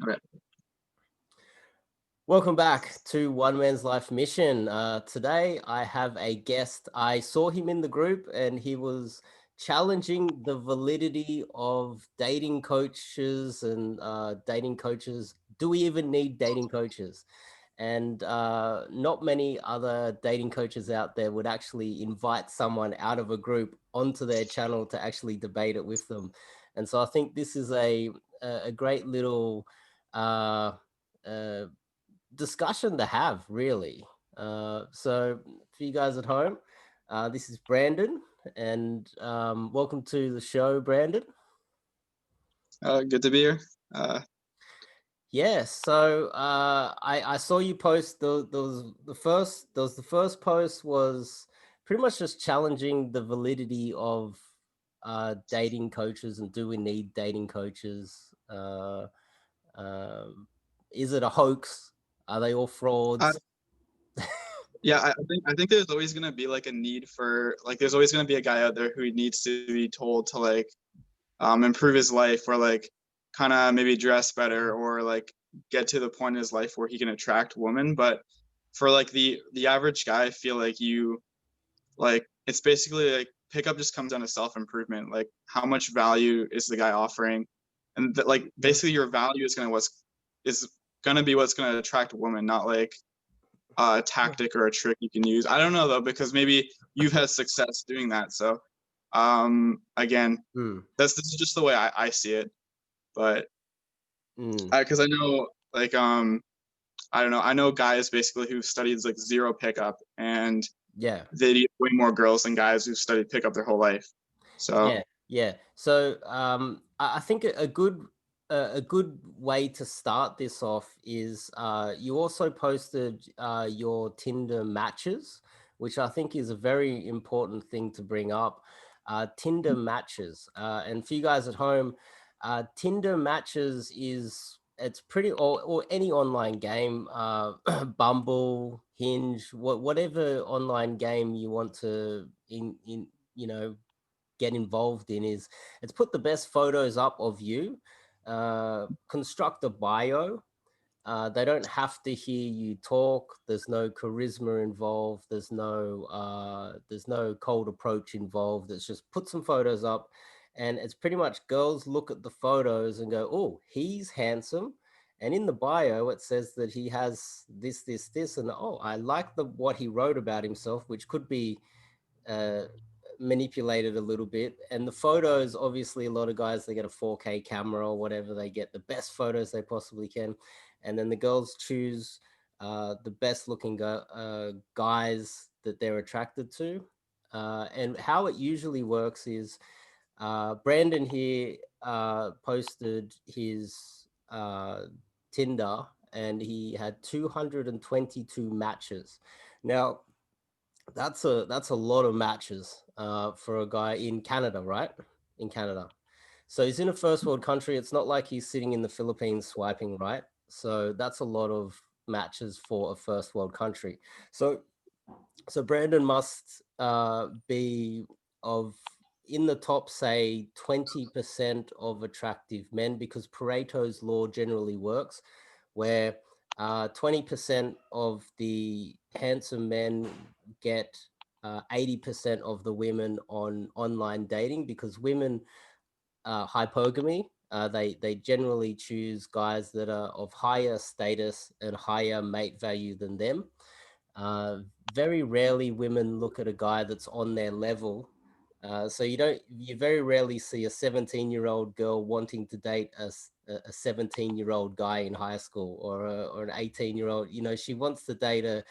Okay. Welcome back to One Man's Life Mission. Today I have a guest. I saw him in the group and he was challenging the validity of dating coaches and dating coaches. Do we even need dating coaches? And not many other dating coaches out there would actually invite someone out of a group onto their channel to actually debate it with them. And so I think this is a great little uh, uh, discussion to have, really. So for you guys at home, this is Brandon, and welcome to the show, Brandon. Good to be here. Uh, Yeah, so I saw you post the first post was pretty much just challenging the validity of dating coaches and do we need dating coaches? Um, is it a hoax? Are they all I, frauds? yeah, I think there's always gonna be like a need for like there's always gonna be a guy out there who needs to be told to like improve his life or like kind of maybe dress better or like get to the point in his life where he can attract women. But for like the average guy, I feel like you like it's basically like pickup just comes down to self improvement. Like how much value is the guy offering, and like basically your value is gonna be what's gonna attract a woman, not like a tactic or a trick you can use. I don't know though, because maybe you've had success doing that. So again, Hmm. this is just the way I see it. But Mm. because I know like I don't know, I know guys basically who studied like zero pickup and Yeah. they get way more girls than guys who studied pickup their whole life. So Yeah, yeah. So I think a good way to start this off is you also posted your Tinder matches, which I think is a very important thing to bring up. Tinder matches, and for you guys at home, Tinder matches is it's pretty or any online game, Bumble, Hinge, whatever online game you want to in you know get involved in is it's put the best photos up of you, construct a bio. They don't have to hear you talk. There's no charisma involved. There's no cold approach involved. It's just put some photos up, and it's pretty much girls look at the photos and go, "Oh, he's handsome." And in the bio, it says that he has this, and oh, I like the what he wrote about himself, which could be uh, manipulated a little bit. And the photos, obviously, a lot of guys they get a 4K camera or whatever, they get the best photos they possibly can, and then the girls choose the best looking guys that they're attracted to. And how it usually works is Brandon here posted his Tinder and he had 222 matches. Now, that's a lot of matches for a guy in Canada, right? In Canada. So he's in a first world country. It's not like he's sitting in the Philippines swiping, right? So that's a lot of matches for a first world country. So so Brandon must be of in the top, say 20% of attractive men, because Pareto's law generally works, where 20% of the handsome men get 80% of the women on online dating, because women hypogamy. They generally choose guys that are of higher status and higher mate value than them. Uh, Very rarely women look at a guy that's on their level. So you very rarely see a 17-year-old girl wanting to date a 17-year-old guy in high school or an 18-year-old. You know, she wants to date a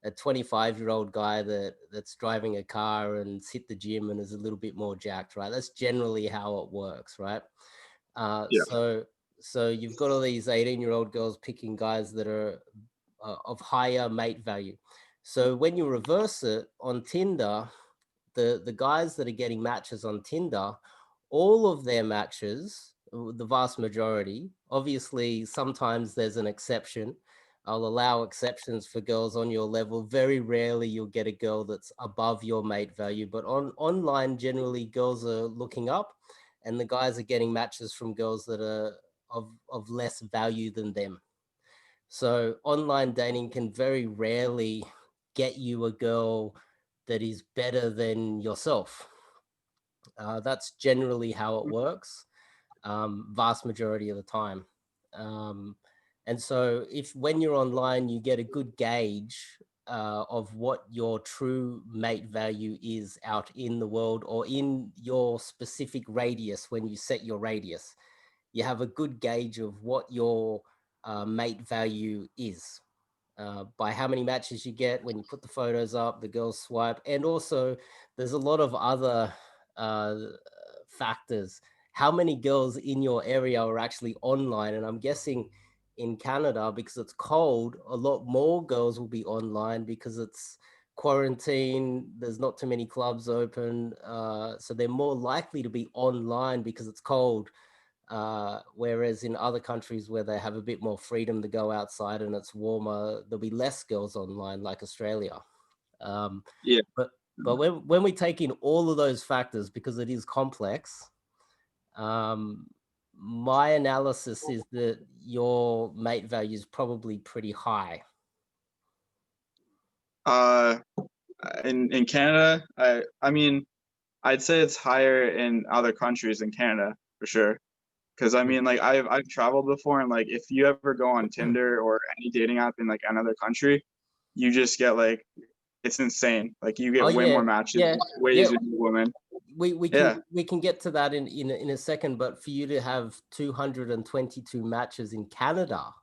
25-year-old guy that's driving a car and hit the gym and is a little bit more jacked, right? That's generally how it works, right? Uh, yeah, so so you've got all these 18-year-old girls picking guys that are of higher mate value. So when you reverse it on Tinder, the guys that are getting matches on Tinder, all of their matches, the vast majority, obviously sometimes there's an exception. I'll allow exceptions for girls on your level. Very rarely you'll get a girl that's above your mate value, but on online generally girls are looking up and the guys are getting matches from girls that are of less value than them. So online dating can very rarely get you a girl that is better than yourself. That's generally how it works, vast majority of the time. Um, and so if when you're online, you get a good gauge of what your true mate value is out in the world or in your specific radius. When you set your radius, you have a good gauge of what your mate value is by how many matches you get when you put the photos up, the girls swipe, and also there's a lot of other uh, factors. How many girls in your area are actually online? And I'm guessing in Canada, because it's cold, a lot more girls will be online because it's quarantine. There's not too many clubs open, so they're more likely to be online because it's cold, whereas in other countries where they have a bit more freedom to go outside and it's warmer, there'll be less girls online, like Australia. Um, Yeah. but but when we take in all of those factors, because it is complex, um, my analysis is that your mate value is probably pretty high. Uh, in Canada, I mean, I'd say it's higher in other countries than Canada for sure. Because I mean, like I've traveled before, and like if you ever go on Tinder or any dating app in like another country, you just get like it's insane. Like you Oh get way yeah, more matches, yeah, way yeah. easier than women. We Yeah, can get to that in a second, but for you to have 222 matches in Canada,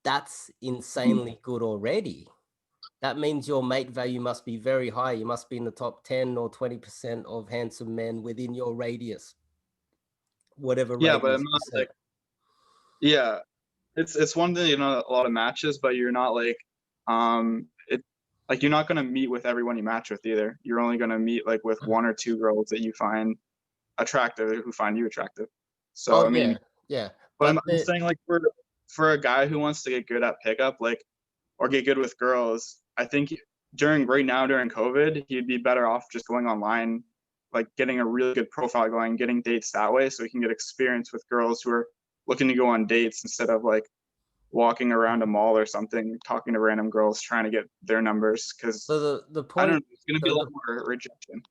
that's insanely good already. That means your mate value must be very high. You must be in the top 10 or 20% of handsome men within your radius, whatever yeah, but I'm radius you not like set. yeah. It's one thing, you know, a lot of matches, but you're not like it like you're not gonna meet with everyone you match with either. You're only gonna meet like with one or two girls that you find attractive who find you attractive. So Oh I yeah, mean, yeah. but But I'm saying like for a guy who wants to get good at pickup, like or get good with girls, I think during right now during COVID, he'd be better off just going online, like getting a really good profile going, getting dates that way, so he can get experience with girls who are looking to go on dates instead of like walking around a mall or something, talking to random girls, trying to get their numbers. Because so the I don't know, point it's gonna be a lot the more rejection.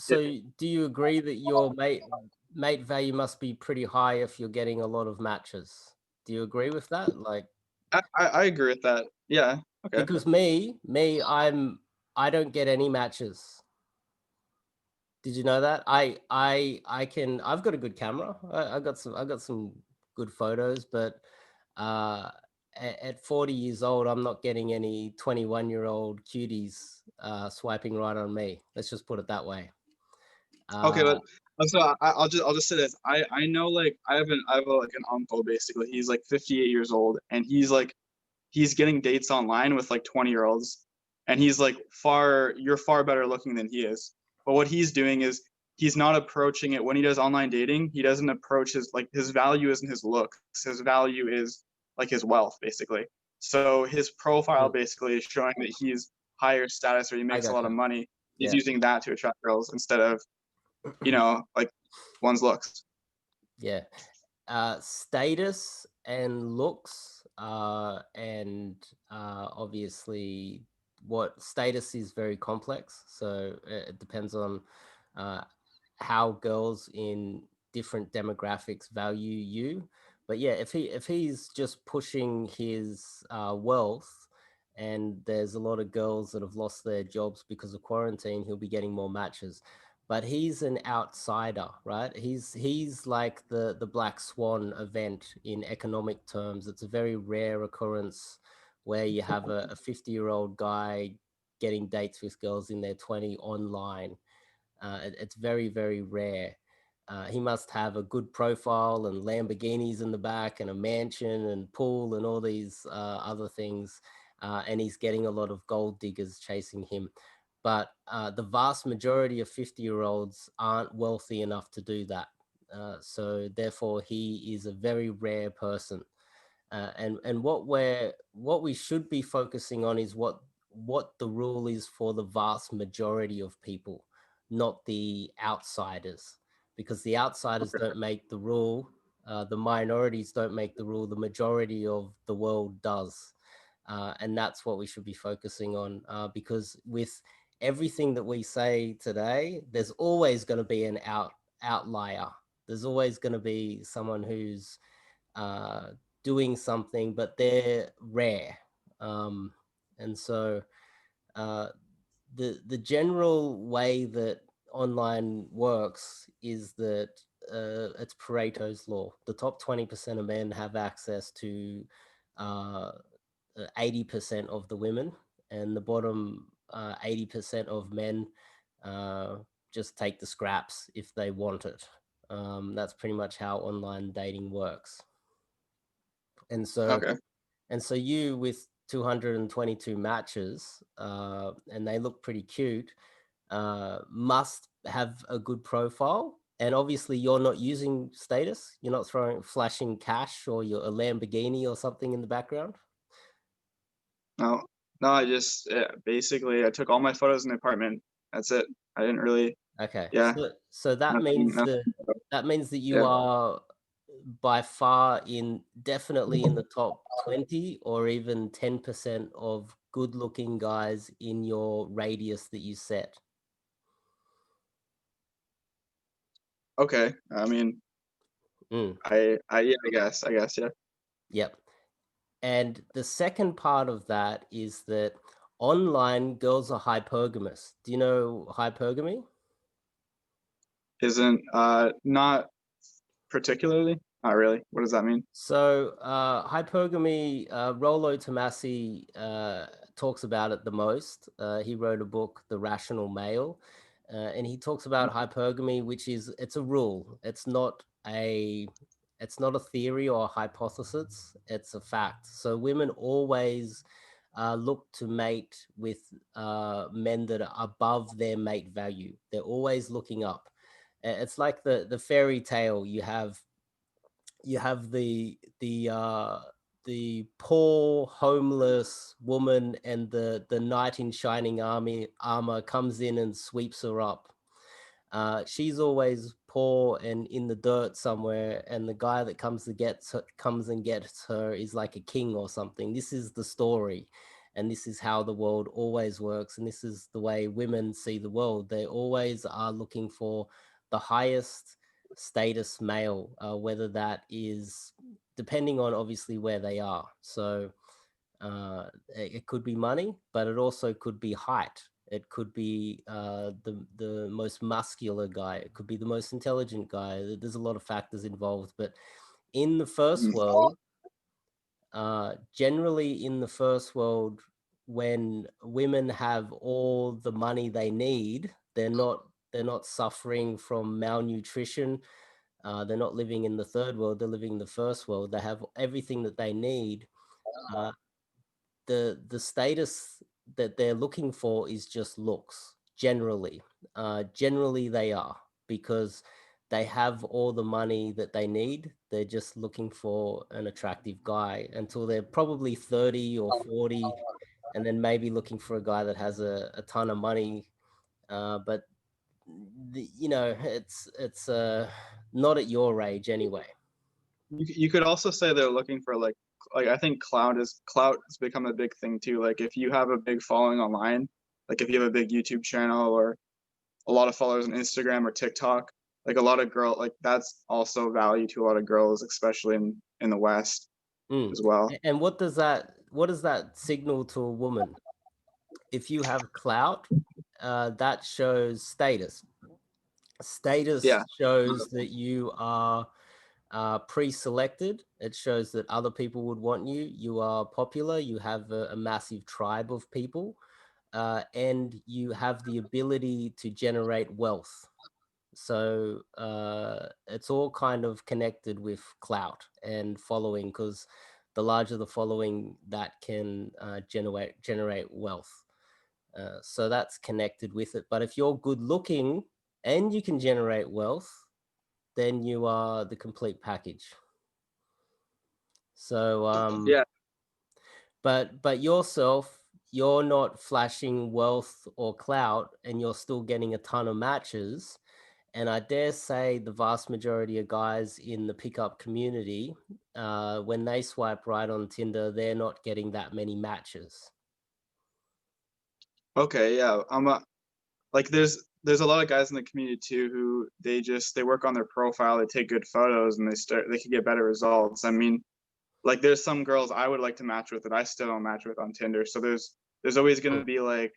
Yeah, so do you agree that your mate value must be pretty high if you're getting a lot of matches? Do you agree with that? Like, I agree with that. Yeah. Okay. because I don't get any matches. Did you know that? I've got a good camera. I got some good photos, but uh at 40 years old, I'm not getting any 21-year-old cuties swiping right on me. Let's just put it that way. Okay, Uh but so I'll just say this. I know like I have like an uncle basically. He's like 58 years old, and he's getting dates online with like 20-year-olds, and he's like you're far better looking than he is. But what he's doing is he's not approaching it when he does online dating. He doesn't approach his value isn't his looks. His value is like his wealth basically. So his profile mm, basically is showing that he's higher status or he I makes a lot of gotcha. money. He's Yeah. using that to attract girls instead of like one's looks. Yeah. Status and looks, and obviously what status is very complex. So it depends on uh, how girls in different demographics value you. But yeah, if he's just pushing his wealth, and there's a lot of girls that have lost their jobs because of quarantine, he'll be getting more matches. But he's an outsider, right? He's like the black swan event in economic terms. It's a very rare occurrence where you have a 50-year-old guy getting dates with girls in their 20 online. It's very, very rare. He must have a good profile and Lamborghinis in the back and a mansion and pool and all these other things. And he's getting a lot of gold diggers chasing him. But the vast majority of 50-year-olds aren't wealthy enough to do that. So therefore, he is a very rare person. And what we should be focusing on is what the rule is for the vast majority of people, not the outsiders, because the outsiders don't make the rule. The minorities don't make the rule. The majority of the world does. And that's what we should be focusing on, because with everything that we say today, there's always going to be an outlier. There's always going to be someone who's uh, doing something, but they're rare. And so uh, the general way that online works is that it's Pareto's law. The top 20% of men have access to uh, 80% of the women, and the bottom 80% of men just take the scraps if they want it. That's pretty much how online dating works. And so Okay. you with 222 matches, and they look pretty cute, must have a good profile. And obviously, you're not using status. You're not throwing flashing cash or a Lamborghini or something in the background. No, no, I just basically I took all my photos in the apartment. That's it. I didn't really, Okay, yeah, so that nothing, means nothing. that you Yeah. are by far definitely in the top 20 or even 10% of good looking guys in your radius that you set. Okay. I mean, Mm, yeah, I guess, yeah. yep. And the second part of that is that online girls are hypergamous. Do you know hypergamy? Isn't not particularly, not really. What does that mean? So hypergamy, Rollo Tomassi talks about it the most. He wrote a book, The Rational Male, and he talks about hypergamy, which is it's a rule. It's not a theory or a hypothesis. It's a fact. So women always look to mate with men that are above their mate value. They're always looking up. It's like the fairy tale. You have the poor homeless woman, and the knight in shining armor comes in and sweeps her up. She's always poor and in the dirt somewhere, and the guy that comes and gets her is like a king or something. This is the story, and this is how the world always works, and this is the way women see the world. They always are looking for the highest status male, whether that is depending on obviously where they are. So it could be money, but it also could be height. It could be the most muscular guy. It could be the most intelligent guy. There's a lot of factors involved. But in the first Mhm. world, generally in the first world, when women have all the money they need, they're not suffering from malnutrition. They're not living in the third world. They're living in the first world. They have everything that they need. Uh, the status that they're looking for is just looks generally. Generally they are, because they have all the money that they need. They're just looking for an attractive guy until they're probably 30 or 40, and then maybe looking for a guy that has a ton of money. But it's not at your age anyway. You could also say they're looking for like I think clout has become a big thing too. Like if you have a big following online, like if you have a big YouTube channel or a lot of followers on Instagram or TikTok, like a lot of like that's also value to a lot of girls, especially in the West Mm. as well. And what does that signal to a woman? If you have clout, that shows status. Status Yeah. shows that you are pre-selected. It shows that other people would want you. You are popular. You have a massive tribe of people, and you have the ability to generate wealth. So it's all kind of connected with clout and following, because the larger the following, that can generate wealth. So that's connected with it. But if you're good looking and you can generate wealth, then you are the complete package. So Yeah. but yourself, you're not flashing wealth or clout, and you're still getting a ton of matches, And I dare say the vast majority of guys in the pickup community, when they swipe right on Tinder, they're not getting that many matches. Okay, yeah. Like there's a lot of guys in the community too who they work on their profile, they take good photos, and they can get better results. I mean, like there's some girls I would like to match with that I still don't match with on Tinder. So there's always going to be like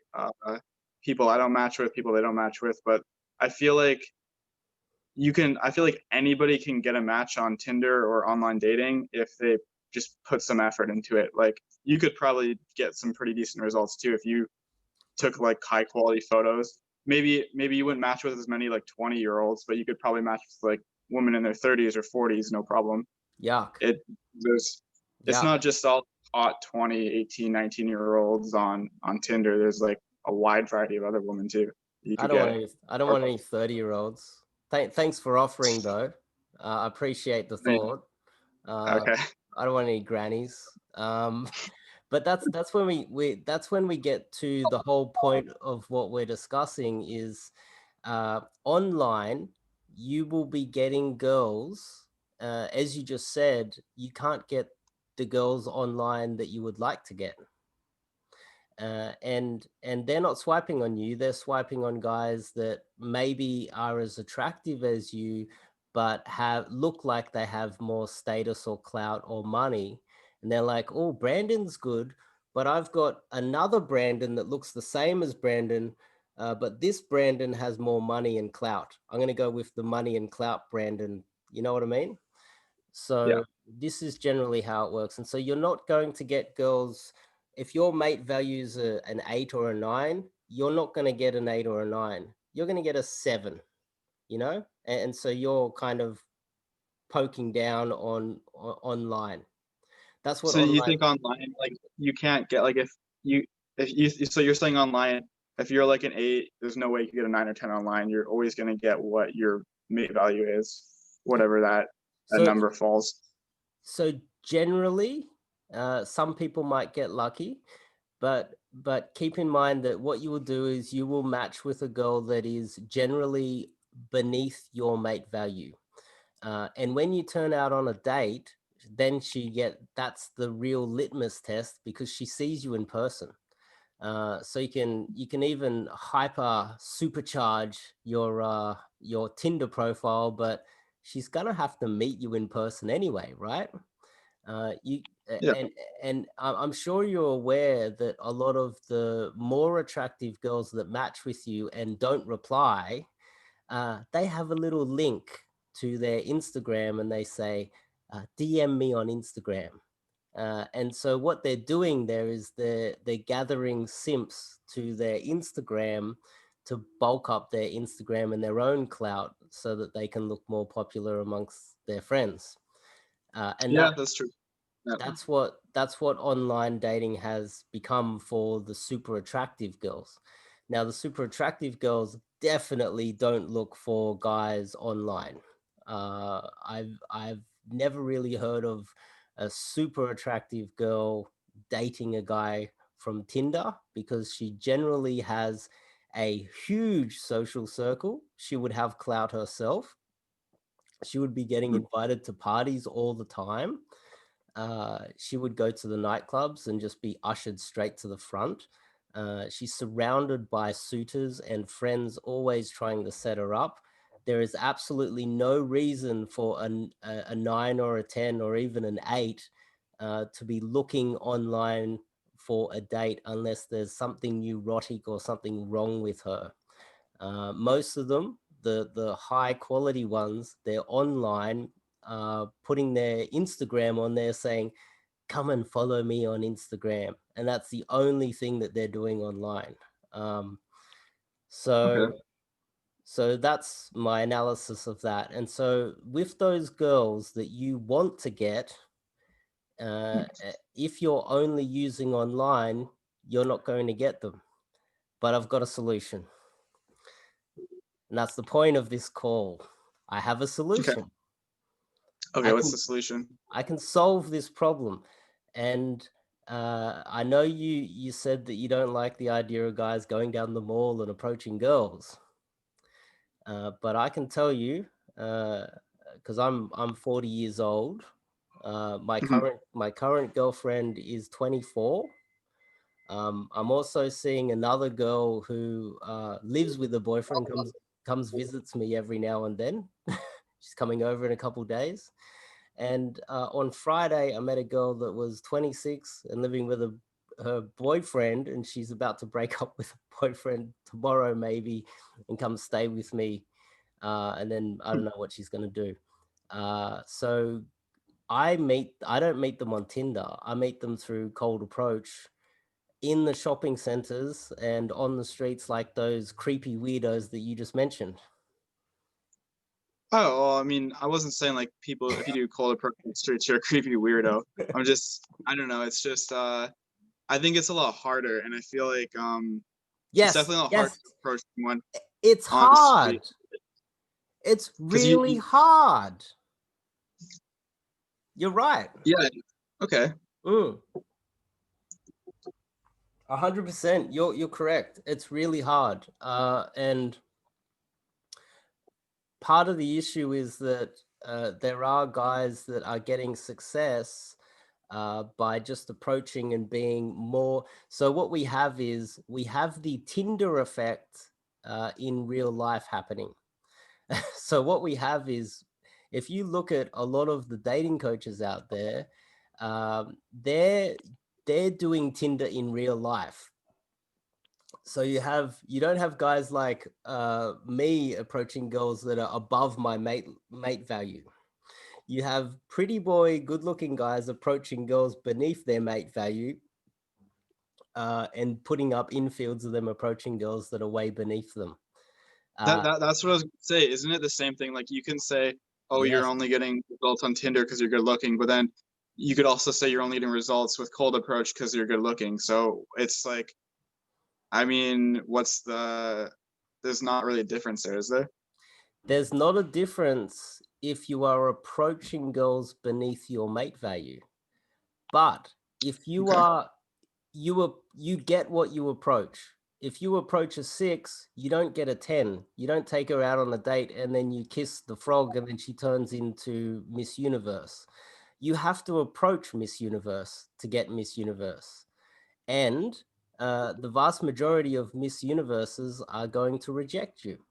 people I don't match with, people they don't match with. But I feel like I feel like anybody can get a match on Tinder or online dating if they just put some effort into it. Like you could probably get some pretty decent results too if you took like high quality photos. Maybe you wouldn't match with as many like 20-year-olds, but you could probably match with like women in their 30s or 40s, no problem. Yuck. It there's It's Yuck. not just all hot 20, 18, 19-year-olds on Tinder. There's like a wide variety of other women too you I could don't want get. any. I don't Or, want any 30-year-olds. Thanks for offering, though. I appreciate the thought. Uh, okay. I don't want any grannies. But that's when that's when we get to the whole point of what we're discussing is online. You will be getting girls, as you just said. You can't get the girls online that you would like to get. And they're not swiping on you, they're swiping on guys that maybe are as attractive as you, but have look like they have more status or clout or money. And they're like, oh, Brandon's good, but I've got another Brandon that looks the same as Brandon, but this Brandon has more money and clout. I'm going to go with the money and clout Brandon. You know what I mean? Yeah. So this is generally how it works. And so you're not going to get girls, if your mate values an 8 or a 9, you're not going to get an 8 or a 9. You're going to get a 7, you know? And so you're kind of poking down on online. That's what So you online. think online, like you can't get like if you so you're saying online, if you're like an 8, there's no way you can get a 9 or 10 online. You're always going to get what your mate value is, whatever that So number falls. so generally, some people might get lucky, but keep in mind that what you will do is you will match with a girl that is generally beneath your mate value. And when you turn out on a date, then that's the real litmus test because she sees you in person. So you can even hyper supercharge your Tinder profile, but she's gonna have to meet you in person anyway, right? You Yeah. and I'm sure you're aware that a lot of the more attractive girls that match with you and don't reply, they have a little link to their Instagram and they say, DM me on Instagram. And so what they're doing there is they're gathering simps to their Instagram to bulk up their Instagram and their own clout so that they can look more popular amongst their friends. And Yeah, that's true. Yeah. that's what online dating has become for the super attractive girls. Now, the super attractive girls definitely don't look for guys online. I've never really heard of a super attractive girl dating a guy from Tinder because she generally has a huge social circle. She would have clout herself. She would be getting Mhm. invited to parties all the time. She would go to the nightclubs and just be ushered straight to the front. She's surrounded by suitors and friends always trying to set her up. There is absolutely no reason for a 9 or a 10 or even an 8 to be looking online for a date unless there's something neurotic or something wrong with her. Most of them, the high quality ones, they're online, putting their Instagram on there saying, "Come and follow me on Instagram," and that's the only thing that they're doing online. Um, so Okay. so that's my analysis of that. And so with those girls that you want to get, if you're only using online, you're not going to get them. But I've got a solution. And that's the point of this call. I have a Okay. solution. Okay, I what's can the solution? I can solve this problem. And I know you said that you don't like the idea of guys going down the mall and approaching girls. But I can tell you, because I'm 40 years old. My Mhm. current girlfriend is 24. I'm also seeing another girl who lives with a boyfriend, comes visits me every now and then. She's coming over in a couple days. And on Friday, I met a girl that was 26 and living with her boyfriend, and she's about to break up with a boyfriend tomorrow, maybe, and come stay with me. And then I don't know what she's going to do. So I don't meet them on Tinder. I meet them through cold approach in the shopping centers and on the streets, like those creepy weirdos that you just mentioned. Oh, well, I mean, I wasn't saying like people if you do cold approach on the streets, you're a creepy weirdo. I don't know. It's just I think it's a lot harder, and I feel like it's Yes, definitely a lot harder yes, to approach someone it's on the street hard. It's because really hard. You're right. yeah, okay. 100%. You're correct. It's really hard. And part of the issue is that there are guys that are getting success by just approaching and being more. So what we have is we have the Tinder effect in real life happening. So what we have is, if you look at a lot of the dating coaches out there, um, they're they're doing Tinder in real life. So you don't have guys like me approaching girls that are above my mate value. You have pretty boy, good looking guys approaching girls beneath their mate value, and putting up infields of them approaching girls that are way beneath them. Uh, That's what I was gonna say. Isn't it the same thing? Like you can say, "Oh, you're yes, only getting results on Tinder because you're good looking," but then you could also say you're only getting results with cold approach because you're good looking. So it's like, I mean, what's the? There's not really a difference there, is there? there's not a difference if you are approaching girls beneath your mate value, but if you Okay. are you get what you approach. If you approach a 6, you don't get a 10. You don't take her out on a date and then you kiss the frog and then she turns into Miss Universe. You have to approach Miss Universe to get Miss Universe. And the vast majority of Miss Universes are going to reject you.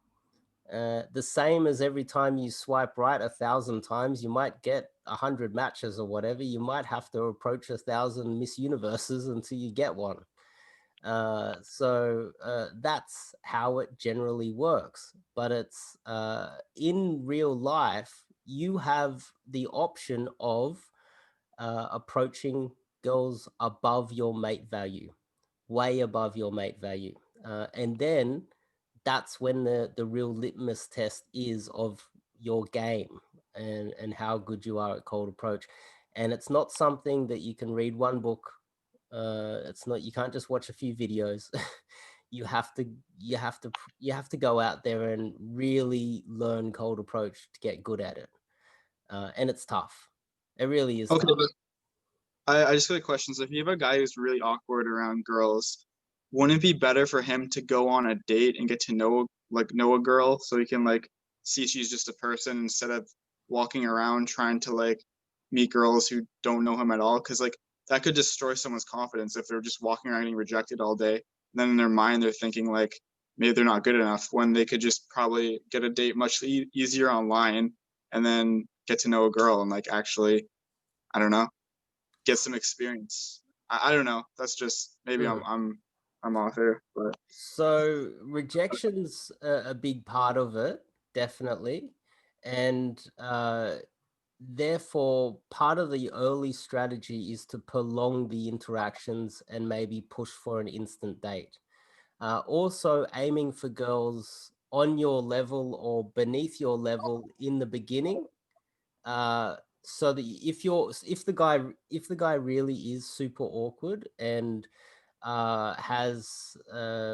The same as every time you swipe right 1,000 times, you might get 100 matches or whatever. You might have to approach 1,000 Miss Universes until you get one. So that's how it generally works. But it's in real life, you have the option of approaching girls above your mate value, way above your mate value. And then that's when the real litmus test is of your game and how good you are at cold approach. And it's not something that you can read one book. It's not, you can't just watch a few videos. you have to you have to go out there and really learn cold approach to get good at it. And it's tough. It really is Okay, tough. but I just got a question. So if you have a guy who's really awkward around girls, wouldn't it be better for him to go on a date and get to know a girl so he can like see she's just a person instead of walking around trying to like meet girls who don't know him at all? Because like that could destroy someone's confidence if they're just walking around getting rejected all day. Then in their mind they're thinking like maybe they're not good enough when they could just probably get a date much easier online and then get to know a girl and like actually I don't know get some experience. I don't know. That's just maybe Mm. I'm off here, but So rejection's a big part of it, definitely. And therefore, part of the early strategy is to prolong the interactions and maybe push for an instant date. Also, aiming for girls on your level or beneath your level in the beginning, uh, so that if the guy really is super awkward and has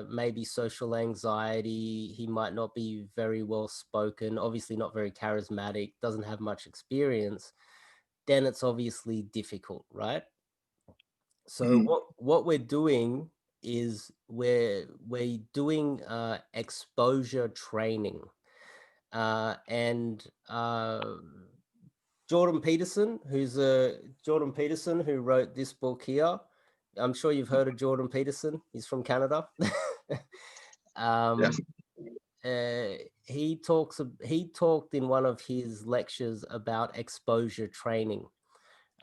maybe social anxiety. He might not be very well spoken, obviously not very charismatic, doesn't have much experience. Then it's obviously difficult, right? So mhm. what we're doing is we're doing exposure training. and Jordan Peterson, Jordan Peterson, who wrote this book here. I'm sure you've heard of Jordan Peterson. He's from Canada. Yeah. um, he talked in one of his lectures about exposure training,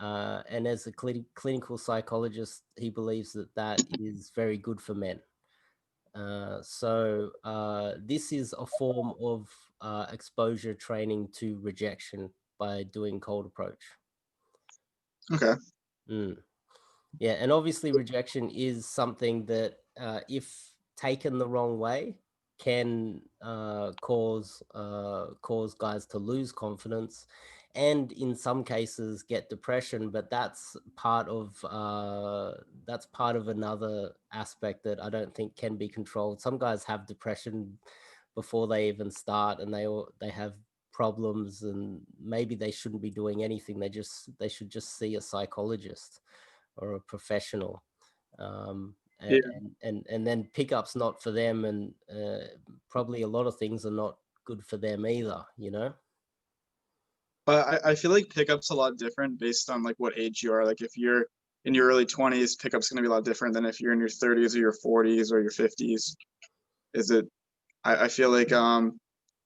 and as a clinical psychologist, he believes that that is very good for men. This is a form of exposure training to rejection by doing cold approach. Okay. Mm. Yeah, and obviously rejection is something that, if taken the wrong way, can cause guys to lose confidence, and in some cases get depression. But that's part of another aspect that I don't think can be controlled. Some guys have depression before they even start, and they have problems, and maybe they shouldn't be doing anything. They should just see a psychologist or a professional. Yeah. And then pickup's not for them, and probably a lot of things are not good for them either, you know. But I feel like pickup's a lot different based on like what age you are. Like if you're in your early 20s, pickup's gonna be a lot different than if you're in your 30s or your 40s or your 50s. Is it? I feel like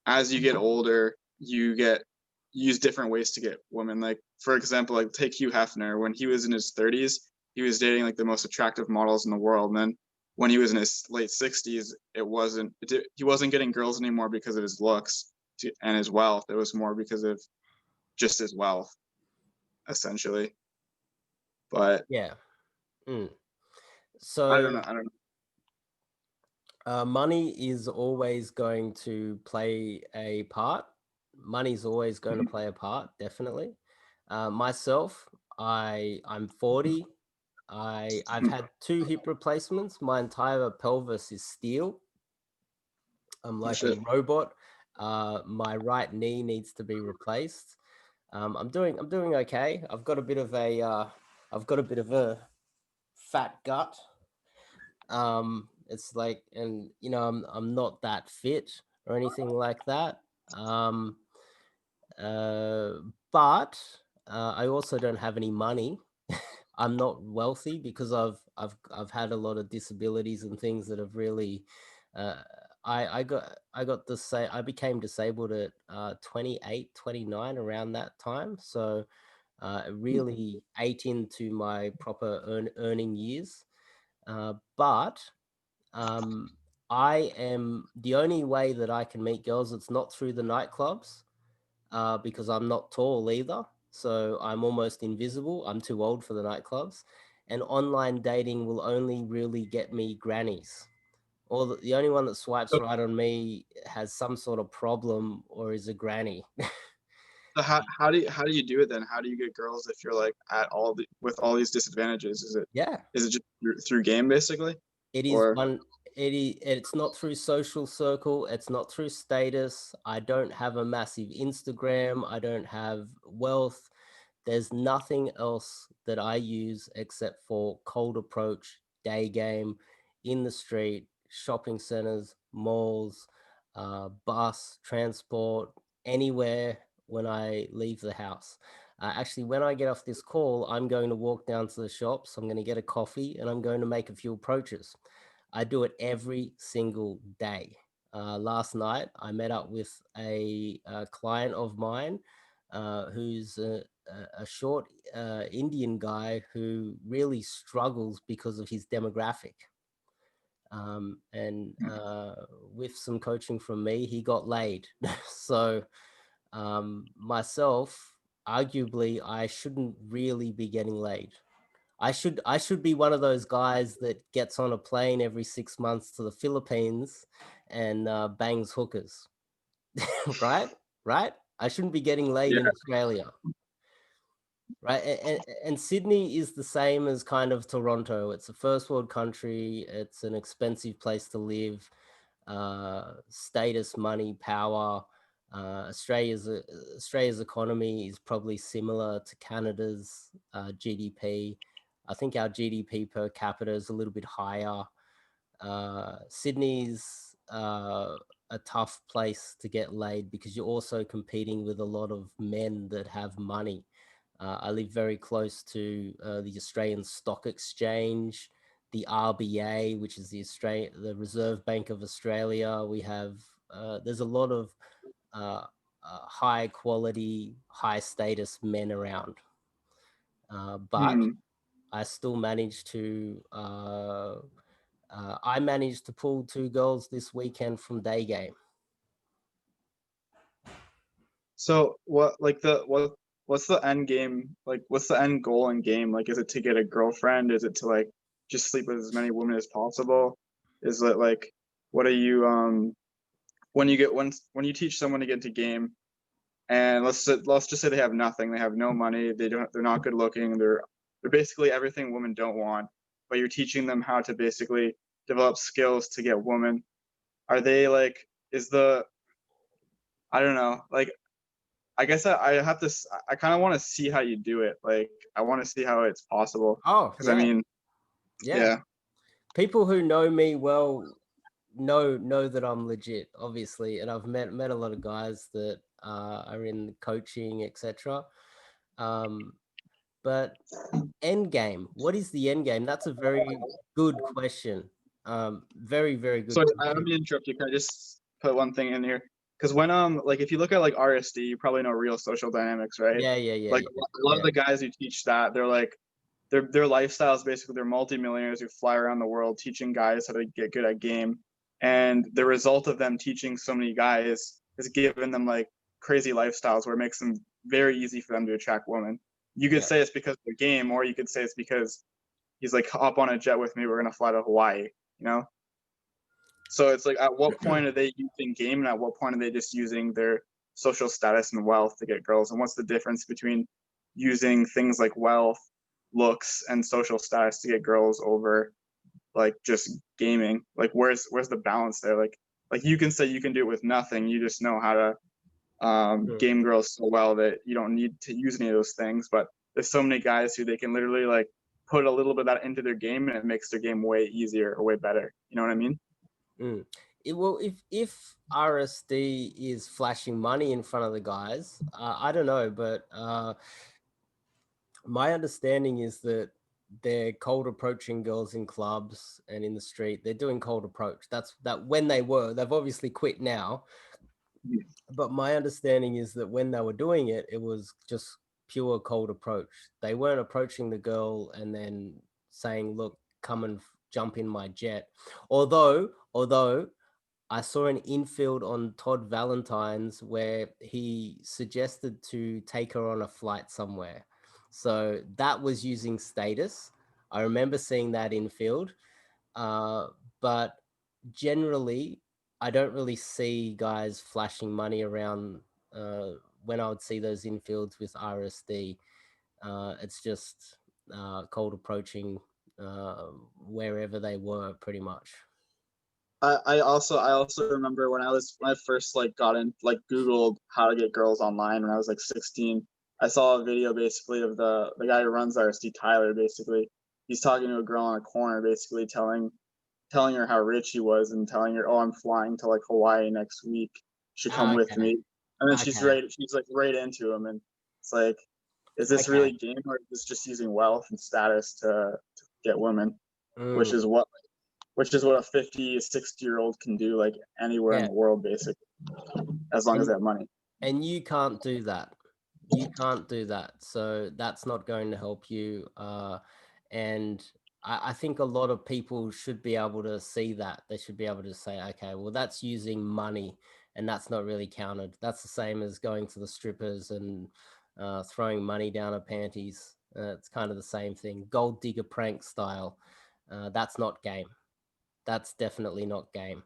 as you get older, you get use different ways to get women. Like for example, like take Hugh Hefner. When he was in his 30s, he was dating like the most attractive models in the world. And then when he was in his late 60s, he wasn't getting girls anymore because of his looks and his wealth. It was more because of just his wealth, essentially. But Yeah. Mm. I don't So know. I don't know. money is always going to play a part. Money's always going to play a part, definitely. Myself, I'm 40. I've had 2 hip replacements. My entire pelvis is steel. I'm Oh like a shit. robot. My right knee needs to be replaced. I'm doing okay. I've got a bit of a fat gut. It's like, and you know, I'm not that fit or anything like that. Um, uh, but I also don't have any money. I'm not wealthy because I've had a lot of disabilities and things that have really. Uh, I got the say I became disabled at 28, 29 around that time. So it really ate into my proper earning years. But um, I am the only way that I can meet girls. It's not through the nightclubs, because I'm not tall either. So I'm almost invisible. I'm too old for the nightclubs. And online dating will only really get me grannies. Or the only one that swipes right on me has some sort of problem or is a granny. So how do you do it then? How do you get girls if you're like at with all these disadvantages? Yeah. Is it just through game basically, It is or one. It's not through social circle. It's not through status. I don't have a massive Instagram. I don't have wealth. There's nothing else that I use except for cold approach, day game, in the street, shopping centers, malls, bus, transport, anywhere when I leave the house. Actually, when I get off this call, I'm going to walk down to the shops. I'm going to get a coffee and I'm going to make a few approaches. I do it every single day. Last night, I met up with a client of mine, who's a short Indian guy who really struggles because of his demographic. And with some coaching from me, he got laid. So myself, arguably, I shouldn't really be getting laid. I should be one of those guys that gets on a plane every 6 months to the Philippines and bangs hookers, right? Right? I shouldn't be getting laid yeah? in Australia, right? And Sydney is the same as kind of Toronto. It's a first world country. It's an expensive place to live. Status, money, power. Australia's economy is probably similar to Canada's GDP. I think our GDP per capita is a little bit higher. Sydney's a tough place to get laid because you're also competing with a lot of men that have money. I live very close to the Australian Stock Exchange, the RBA, which is the Reserve Bank of Australia. We have there's a lot of uh, high quality, high status men around, but Hmm. I still managed to. I managed to pull two girls this weekend from Daygame. So what like the what's the end game? Like what's the end goal in game? Like is it to get a girlfriend? Is it to like just sleep with as many women as possible? Is it like what are you when you get when you teach someone to get into game and let's just say they have nothing, they have no money, they're not good looking, they're basically everything women don't want, but you're teaching them how to basically develop skills to get women. Are they like is the I don't know, like I guess I have to. I kind of want to see how you do it. Like, I want to see how it's possible. Oh Because I yeah, mean, yeah. yeah, People who know me well know that I'm legit, obviously, and I've met a lot of guys that are in coaching, etc. Um, but end game, what is the end game? That's a very good question. Very so good I let question. me interrupt you. Can I just put one thing in here? Because when like if you look at like RSD, you probably know real social dynamics, right? Yeah, yeah, yeah, Like yeah, a lot of yeah, the guys who teach that, they're like their lifestyles basically they're multimillionaires who fly around the world teaching guys how to get good at game, and the result of them teaching so many guys is giving them like crazy lifestyles where it makes them very easy for them to attract women. You could yeah. say it's because of the game, or you could say it's because he's like hop on a jet with me, we're gonna fly to Hawaii, you know. So it's like at what point are they using game and at what point are they just using their social status and wealth to get girls, and what's the difference between using things like wealth, looks, and social status to get girls over like just gaming? Like where's the balance there? Like you can say you can do it with nothing, you just know how to Mm. game girls so well that you don't need to use any of those things. But there's so many guys who they can literally like put a little bit of that into their game and it makes their game way easier or way better. You know what I mean? Mm. Well, if RSD is flashing money in front of the guys, I don't know, but my understanding is that they're cold approaching girls in clubs and in the street. They're doing cold approach. That's that when they were. They've obviously quit now, but my understanding is that when they were doing it, it was just pure cold approach. They weren't approaching the girl and then saying, "Look, come and jump in my jet." Although I saw an infield on Todd Valentine's where he suggested to take her on a flight somewhere. So that was using status. I remember seeing that infield. Uh, but generally, I don't really see guys flashing money around uh, when I would see those infields with RSD. It's just cold approaching wherever they were, pretty much. I also remember when I first like got in like Googled how to get girls online when I was like 16. I saw a video basically of the guy who runs RSD, Tyler. Basically, he's talking to a girl in a corner, basically telling her how rich he was and telling her, "Oh, I'm flying to like Hawaii next week. You should come with Okay, me." And then okay, she's like right into him, and it's like, is this okay. really game or is this just using wealth and status to get women? Which Mm, is what which is what a 50, 60-year-old can do like anywhere in yeah, the world, basically, as long as and they have money. you can't do that. You can't do that. So that's not going to help you. And I think a lot of people should be able to see that. They should be able to say, okay, well, that's using money and that's not really counted. That's the same as going to the strippers and throwing money down her panties. It's kind of the same thing. Gold digger prank style. That's not game. That's definitely not game.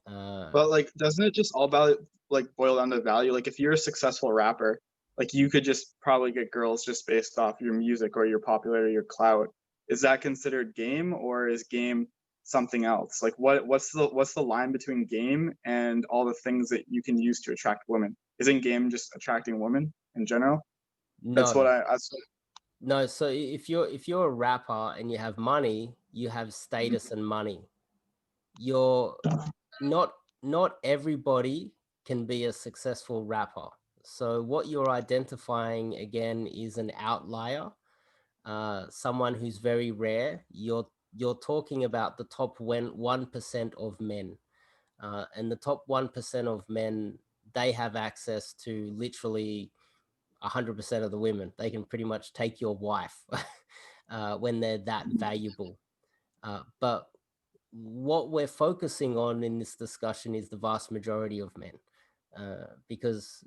Uh, But like, doesn't it just all about like boil down to value? Like, if you're a successful rapper, like you could just probably get girls just based off your music or your popularity, your clout. Is that considered game, or is game something else? Like, what's the line between game and all the things that you can use to attract women? Isn't game just attracting women in general? no, That's what I. That's, no. So if you're a rapper and you have money, you have status and money. You're not not everybody can be a successful rapper. So what you're identifying again is an outlier, someone who's very rare. You're talking about the top 1% of men, and the top 1% of men, they have access to literally 100% of the women. They can pretty much take your wife when they're that valuable. But what we're focusing on in this discussion is the vast majority of men, because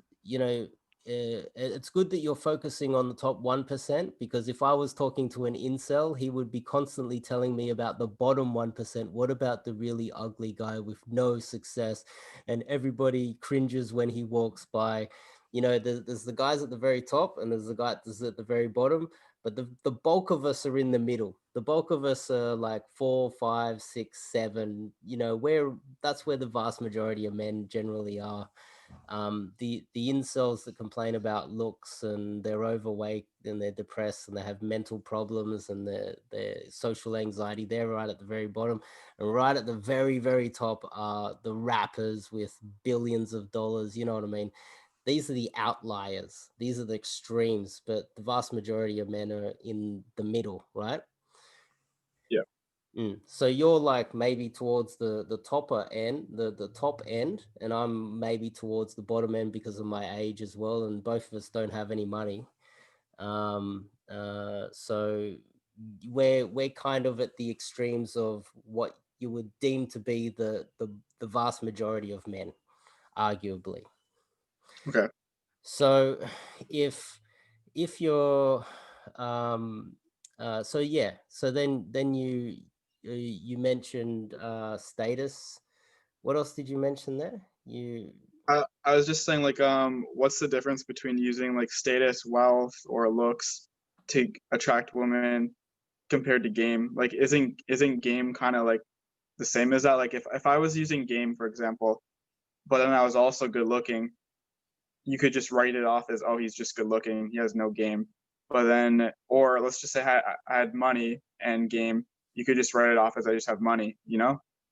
it's good that you're focusing on the top 1%, because if I was talking to an incel, he would be constantly telling me about the bottom 1%. What about the really ugly guy with no success and everybody cringes when he walks by? There's the guys at the very top and there's the guy that's at the very bottom, but the bulk of us are in the middle. The bulk of us are like 4, 5, 6, 7. Where that's where the vast majority of men generally are. The incels that complain about looks and they're overweight and they're depressed and they have mental problems and their social anxiety, they're right at the very bottom. And right at the very, very top are the rappers with billions of dollars. You know what I mean? These are the outliers. These are the extremes, but the vast majority of men are in the middle, right? Yeah. So you're like maybe towards the topper end, the top end, and I'm maybe towards the bottom end because of my age as well, and both of us don't have any money. So we're kind of at the extremes of what you would deem to be the vast majority of men, arguably. Okay. So if you're so yeah, so then you mentioned status. What else did you mention there? You I was just saying, like, what's the difference between using like status, wealth, or looks to attract women compared to game? Like, isn't game kind of like the same as that? Like, if I was using game, for example, but then I was also good looking, you could just write it off as, oh, he's just good looking, he has no game. But then, or let's just say I had money and game, you could just write it off as I just have money.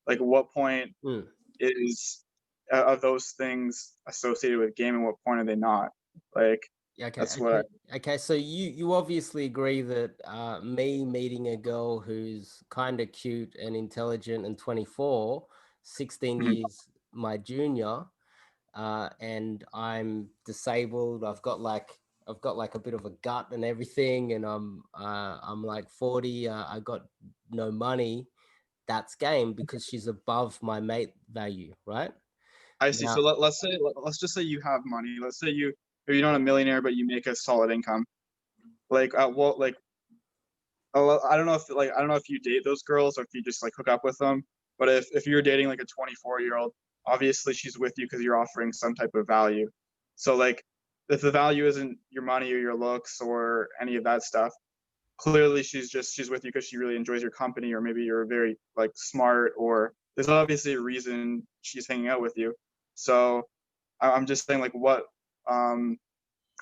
Like, what point mm, is of those things associated with game and what point are they not? Like, yeah, okay, that's what I. okay, okay. So you obviously agree that me meeting a girl who's kind of cute and intelligent and 24, 16 Mhm. years my junior, and I'm disabled. I've got like a bit of a gut and everything, and I'm like 40. I got no money. That's game because she's above my mate value, right? I see. Now, So let's just say you have money. Let's say you're not a millionaire, but you make a solid income. Like, what, like, I don't know if you date those girls or if you just like hook up with them. But if you're dating like a 24-year-old, obviously she's with you because you're offering some type of value. So like, if the value isn't your money or your looks or any of that stuff, clearly she's with you because she really enjoys your company, or maybe you're very like smart, or there's obviously a reason she's hanging out with you. So I'm just saying, like, um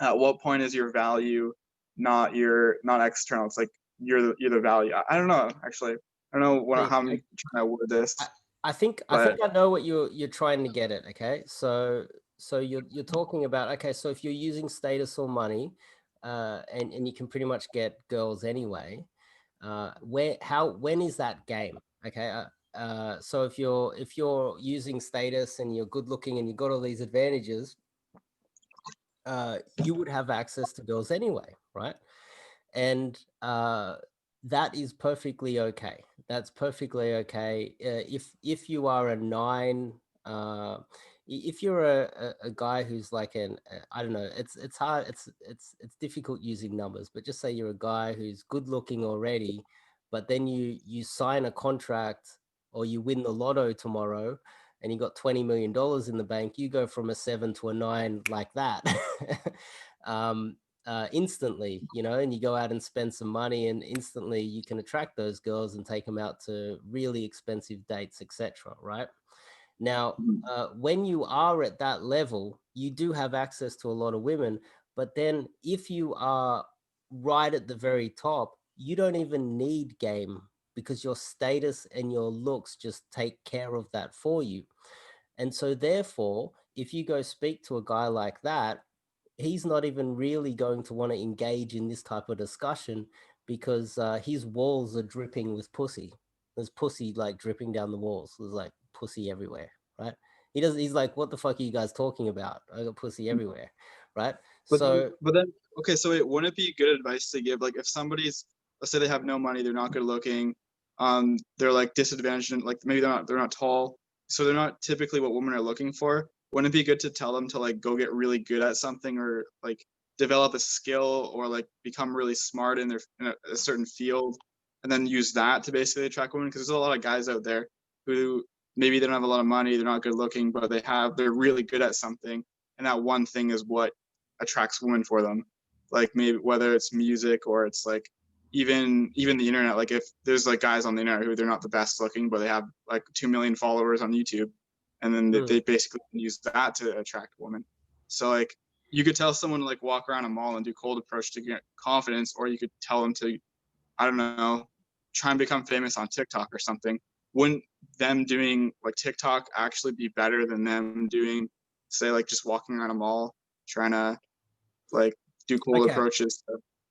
at what point is your value not external? It's like you're the value. I don't know, actually. I don't know how I'm I, trying to word this, I, I think but I know what you're trying to get at. Okay, so you're talking about, okay, so if you're using status or money, and you can pretty much get girls anyway, when is that game? Okay, so if you're using status and you're good looking and you got all these advantages, you would have access to girls anyway, right? And that is perfectly okay. That's perfectly okay. If you are a 9, if you're a guy who's like I don't know, it's hard, it's difficult using numbers, but just say you're a guy who's good looking already, but then you sign a contract or you win the lotto tomorrow and you got $20 million in the bank, you go from a 7 to a 9 like that. um, Instantly, and you go out and spend some money, and instantly you can attract those girls and take them out to really expensive dates, etc. Right now, when you are at that level, you do have access to a lot of women. But then, if you are right at the very top, you don't even need game because your status and your looks just take care of that for you. And so therefore, if you go speak to a guy like that, he's not even really going to want to engage in this type of discussion because his walls are dripping with pussy. There's pussy like dripping down the walls. There's like pussy everywhere, right? He's like, what the fuck are you guys talking about? I got pussy everywhere, right? So But then, okay, so wait, wouldn't it be good advice to give, like, if somebody's, let's say they have no money, they're not good looking, they're like disadvantaged, and like maybe they're not tall, so they're not typically what women are looking for. Wouldn't it be good to tell them to like go get really good at something, or like develop a skill, or like become really smart in a certain field, and then use that to basically attract women? Because there's a lot of guys out there who maybe they don't have a lot of money, they're not good looking, but they're really good at something, and that one thing is what attracts women for them. Like maybe whether it's music or it's like even the internet. Like if there's like guys on the internet who they're not the best looking, but they have like 2 million followers on YouTube, and then they mm, basically use that to attract women. So like you could tell someone to like walk around a mall and do cold approach to get confidence, or you could tell them to, I don't know, try and become famous on TikTok or something. Wouldn't them doing like TikTok actually be better than them doing, say, like just walking around a mall trying to like do cold okay, approaches?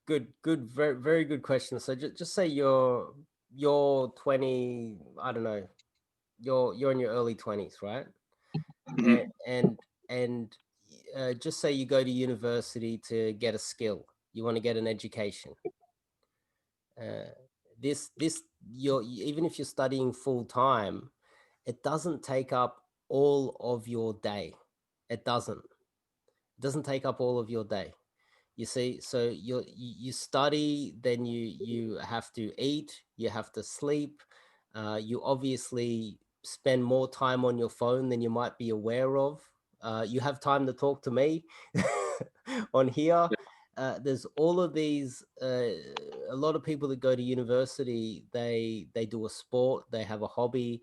good, very very good question. So just say you're 20, I don't know, you're in your early 20s, right? Mhm. And just say you go to university to get a skill. You want to get an education. Uh, this you're even if you're studying full time, it doesn't take up all of your day. It doesn't. It doesn't take up all of your day. You see, so you study, then you have to eat, you have to sleep. You obviously spend more time on your phone than you might be aware of. You have time to talk to me on here. There's all of these. A lot of people that go to university, they do a sport, they have a hobby.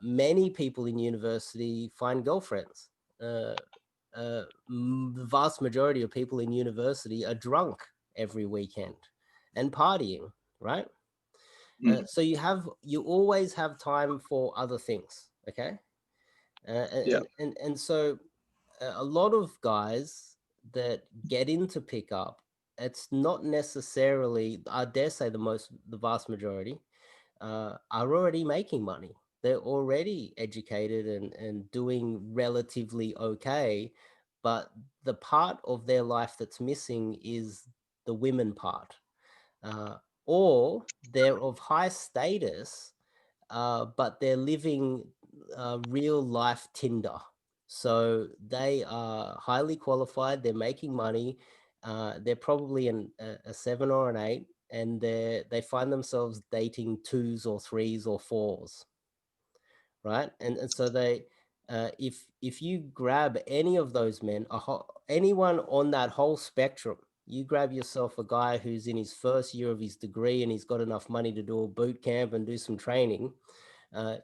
Many people in university find girlfriends. Uh, the vast majority of people in university are drunk every weekend and partying, right? Mhm. So you always have time for other things, okay? Yeah. And so a lot of guys that get into pickup, it's not necessarily, I dare say the vast majority, are already making money. They're already educated and doing relatively okay. But the part of their life that's missing is the women part. Uh, or they're of high status, but they're living real life Tinder. So they are highly qualified, they're making money, they're probably a seven or an eight, and they find themselves dating twos or threes or fours, right? And so if you grab any of those men, anyone on that whole spectrum, you grab yourself a guy who's in his first year of his degree and he's got enough money to do a boot camp and do some training,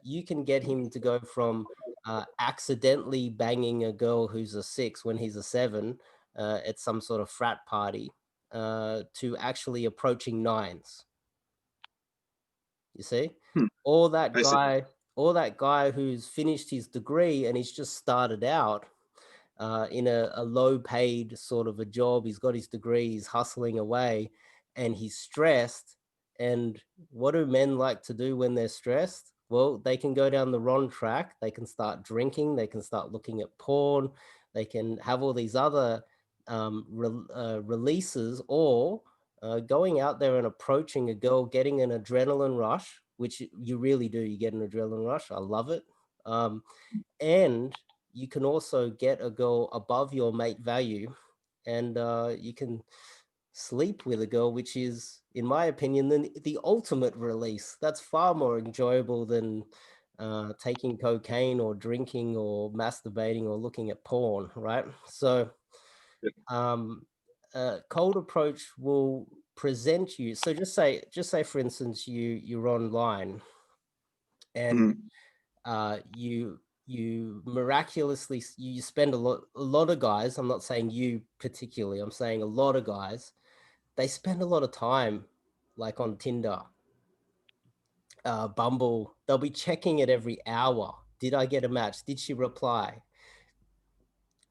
you can get him to go from accidentally banging a girl who's a six when he's a seven at some sort of frat party to actually approaching nines. You see, Hmm. or that I see. guy, or that guy who's finished his degree and he's just started out in a low paid sort of a job. He's got his degree, he's hustling away, and he's stressed. And what do men like to do when they're stressed? Well, they can go down the wrong track. They can start drinking. They can start looking at porn. They can have all these other releases, or going out there and approaching a girl, getting an adrenaline rush, which you really do. You get an adrenaline rush. I love it. And you can also get a girl above your mate value, and you can sleep with a girl, which is, in my opinion, the ultimate release. That's far more enjoyable than taking cocaine or drinking or masturbating or looking at porn, right? So um, cold approach will present you. So just say for instance, you're online and Mhm. you miraculously you spend a lot of guys, I'm not saying you particularly, I'm saying a lot of guys, they spend a lot of time like on Tinder, Bumble. They'll be checking it every hour. Did I get a match? Did she reply?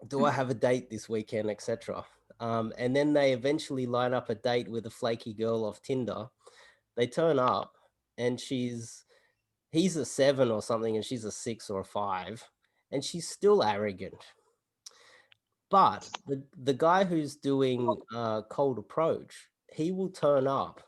Do I have a date this weekend, etc. And then they eventually line up a date with a flaky girl off Tinder. They turn up, and he's a 7 or something, and she's a 6 or a 5, and she's still arrogant. But the guy who's doing cold approach, he will turn up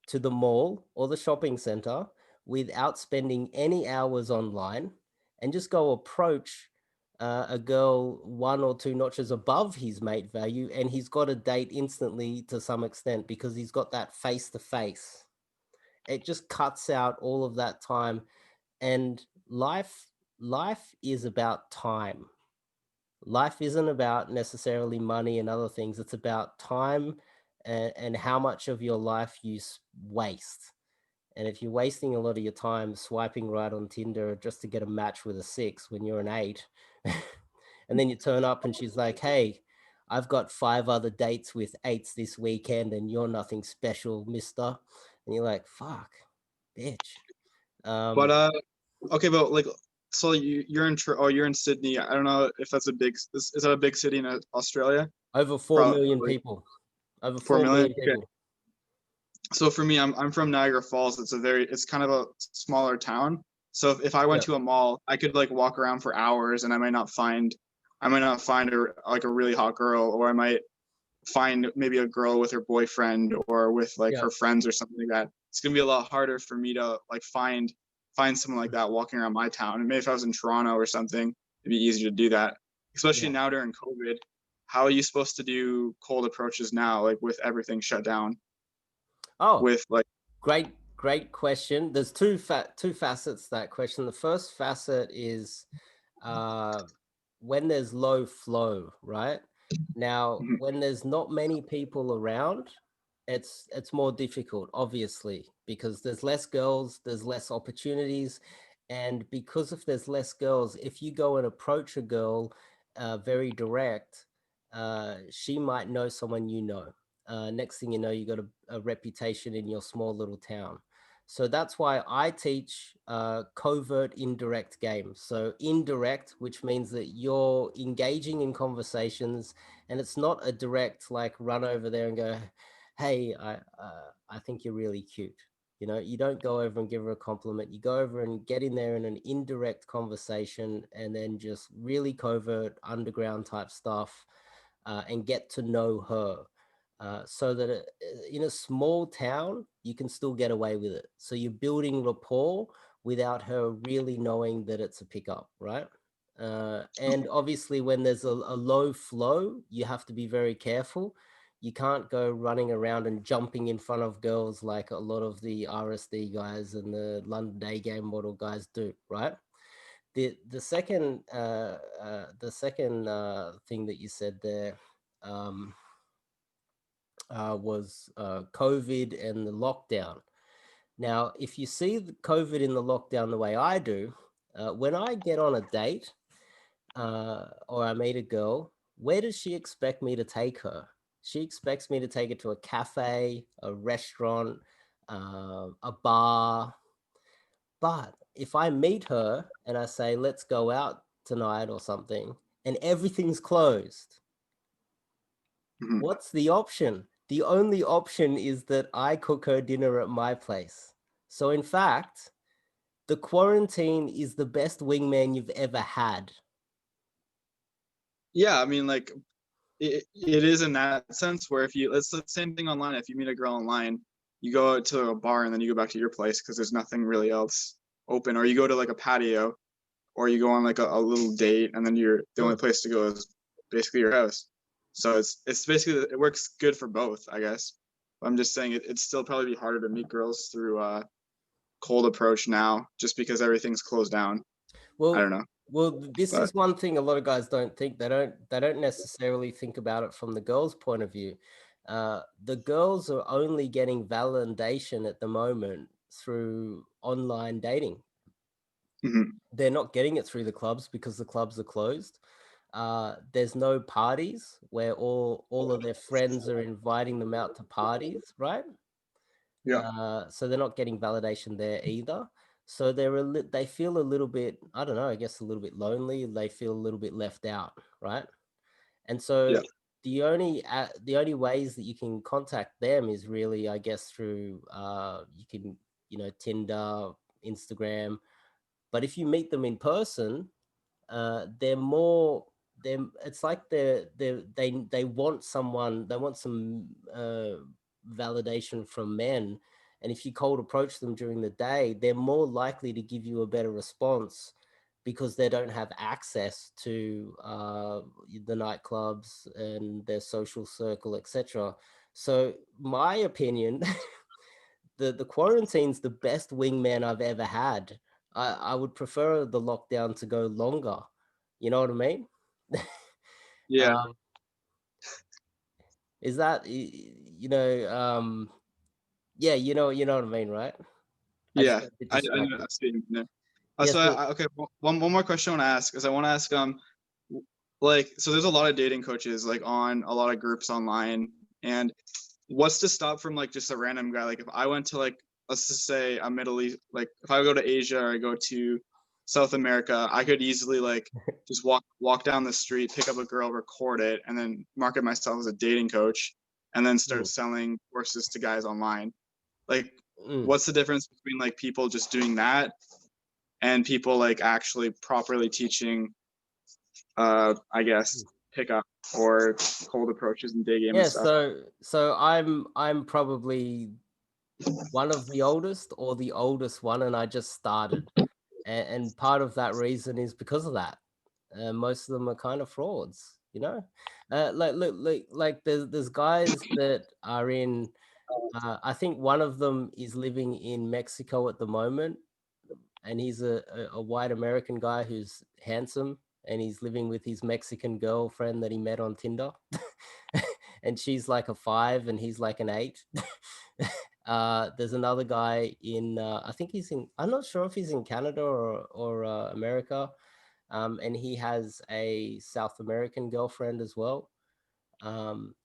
to the mall or the shopping center without spending any hours online, and just go approach a girl 1 or 2 notches above his mate value, and he's got a date instantly to some extent because he's got that face to face. It just cuts out all of that time. And life is about time. Life isn't about necessarily money and other things. It's about time, and how much of your life you waste. And if you're wasting a lot of your time swiping right on Tinder just to get a match with a 6 when you're an 8, and then you turn up and she's like, "Hey, I've got 5 other dates with 8s this weekend, and you're nothing special, mister." And you're like, "Fuck, bitch." But Um, okay, but like, so you're in Sydney. I don't know if that's a big is that a big city in Australia? Over 4 million Probably people. Over 4 4 million. million Okay. people. So for me, I'm from Niagara Falls. It's kind of a smaller town. So if I went Yeah, to a mall, I could like walk around for hours, and I might not find a really hot girl, or I might find maybe a girl with her boyfriend or with like yeah, her friends or something like that. It's gonna be a lot harder for me to like find someone like that walking around my town. And maybe if I was in Toronto or something, it'd be easier to do that. Especially yeah. now during COVID. How are you supposed to do cold approaches now, like with everything shut down? Oh, With like, great question. There's two facets to that question. The first facet is uh, when there's low flow, right? Now, mhm, when there's not many people around, it's more difficult, obviously, because there's less girls, there's less opportunities, and because if there's less girls, if you go and approach a girl very direct, she might know someone you know. Next thing you know, you got a reputation in your small little town. So that's why I teach covert indirect games. So indirect, which means that you're engaging in conversations, and it's not a direct like run over there and go, "Hey, I think you're really cute." You know, you don't go over and give her a compliment. You go over and get in there in an indirect conversation, and then just really covert underground type stuff, and get to know her. So that in a small town, you can still get away with it. So you're building rapport without her really knowing that it's a pickup, right? And obviously, when there's a low flow, you have to be very careful. You can't go running around and jumping in front of girls like a lot of the RSD guys and the London day game model guys do, right? The second thing that you said there, um, was COVID and the lockdown. Now, if you see the COVID in the lockdown the way I do, when I get on a date or I meet a girl, where does she expect me to take her? She expects me to take her to a cafe, a restaurant, a bar. But if I meet her and I say, let's go out tonight or something, and everything's closed, mhm. what's the option? The only option is that I cook her dinner at my place. So, in fact, the quarantine is the best wingman you've ever had. Yeah, I mean, like it is in that sense where if you it's the same thing online. If you meet a girl online, you go to a bar and then you go back to your place because there's nothing really else open, or you go to like a patio, or you go on like a little date, and then the only Mm. place to go is basically your house. So it's basically it works good for both, I guess. But I'm just saying it'd still probably be harder to meet girls through cold approach now, just because everything's closed down. I don't Well, know, this but is one thing a lot of guys don't think. They don't necessarily think about it from the girls' point of view. The girls are only getting validation at the moment through online dating. mhm, They're not getting it through the clubs because the clubs are closed. There's no parties where all of their friends are inviting them out to parties, right? yeah, So they're not getting validation there either. So they feel a little bit, I don't know, I guess a little bit lonely. They feel a little bit left out, right? And Yeah. so the only ways that you can contact them is really, I guess, through you can, Tinder, Instagram. But if you meet them in person, they're more them. It's like they want someone. They want some validation from men. And if you cold approach them during the day, they're more likely to give you a better response because they don't have access to the nightclubs and their social circle, etc. So, my opinion, the quarantine's the best wingman I've ever had. I would prefer the lockdown to go longer. You know what I mean? Yeah. um, is that yeah, you know what I mean, right? I just Yeah. got a bit I know. I distracted. see what you mean there. Yes, So but okay, one more question I want to ask is I want to ask like, so there's a lot of dating coaches like on a lot of groups online, and what's to stop from like just a random guy? Like if I went to like, let's just say a Middle East, like if I go to Asia or I go to South America, I could easily like just walk down the street, pick up a girl, record it, and then market myself as a dating coach, and then start mm, selling courses to guys online. Like, mm. what's the difference between like people just doing that and people like actually properly teaching, I guess, pickup or cold approaches and day game and Yeah, stuff? so I'm probably one of the oldest or the oldest one, and I just started. And part of that reason is because of that. Most of them are kind of frauds, you know. Like there's guys that are in. I think one of them is living in Mexico at the moment, and he's a white American guy who's handsome, and he's living with his Mexican girlfriend that he met on Tinder, and she's like a 5 and he's like an 8. There's another guy in I think he's in, I'm not sure if he's in Canada or America, and he has a South American girlfriend as well.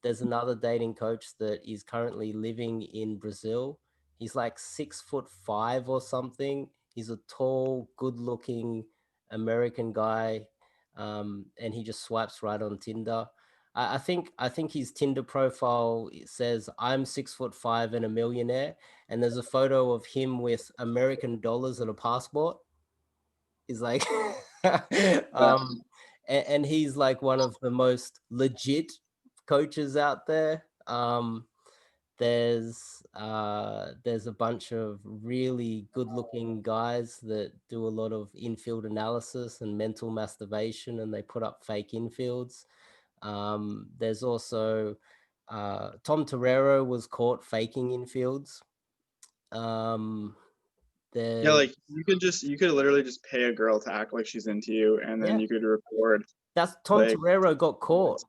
There's another dating coach that is currently living in Brazil. He's like 6'5" or something. He's a tall, good-looking American guy, and he just swipes right on Tinder. I think his Tinder profile says I'm 6'5" and a millionaire, and there's a photo of him with American dollars and a passport. He's like, Yeah. and he's like one of the most legit coaches out there. There's a bunch of really good looking guys that do a lot of infield analysis and mental masturbation, and they put up fake infields. There's also Tom Torero was caught faking infields. Um, Yeah, there's like you could literally just pay a girl to act like she's into you, and then Yeah, you could record that's Tom like. Torero got caught.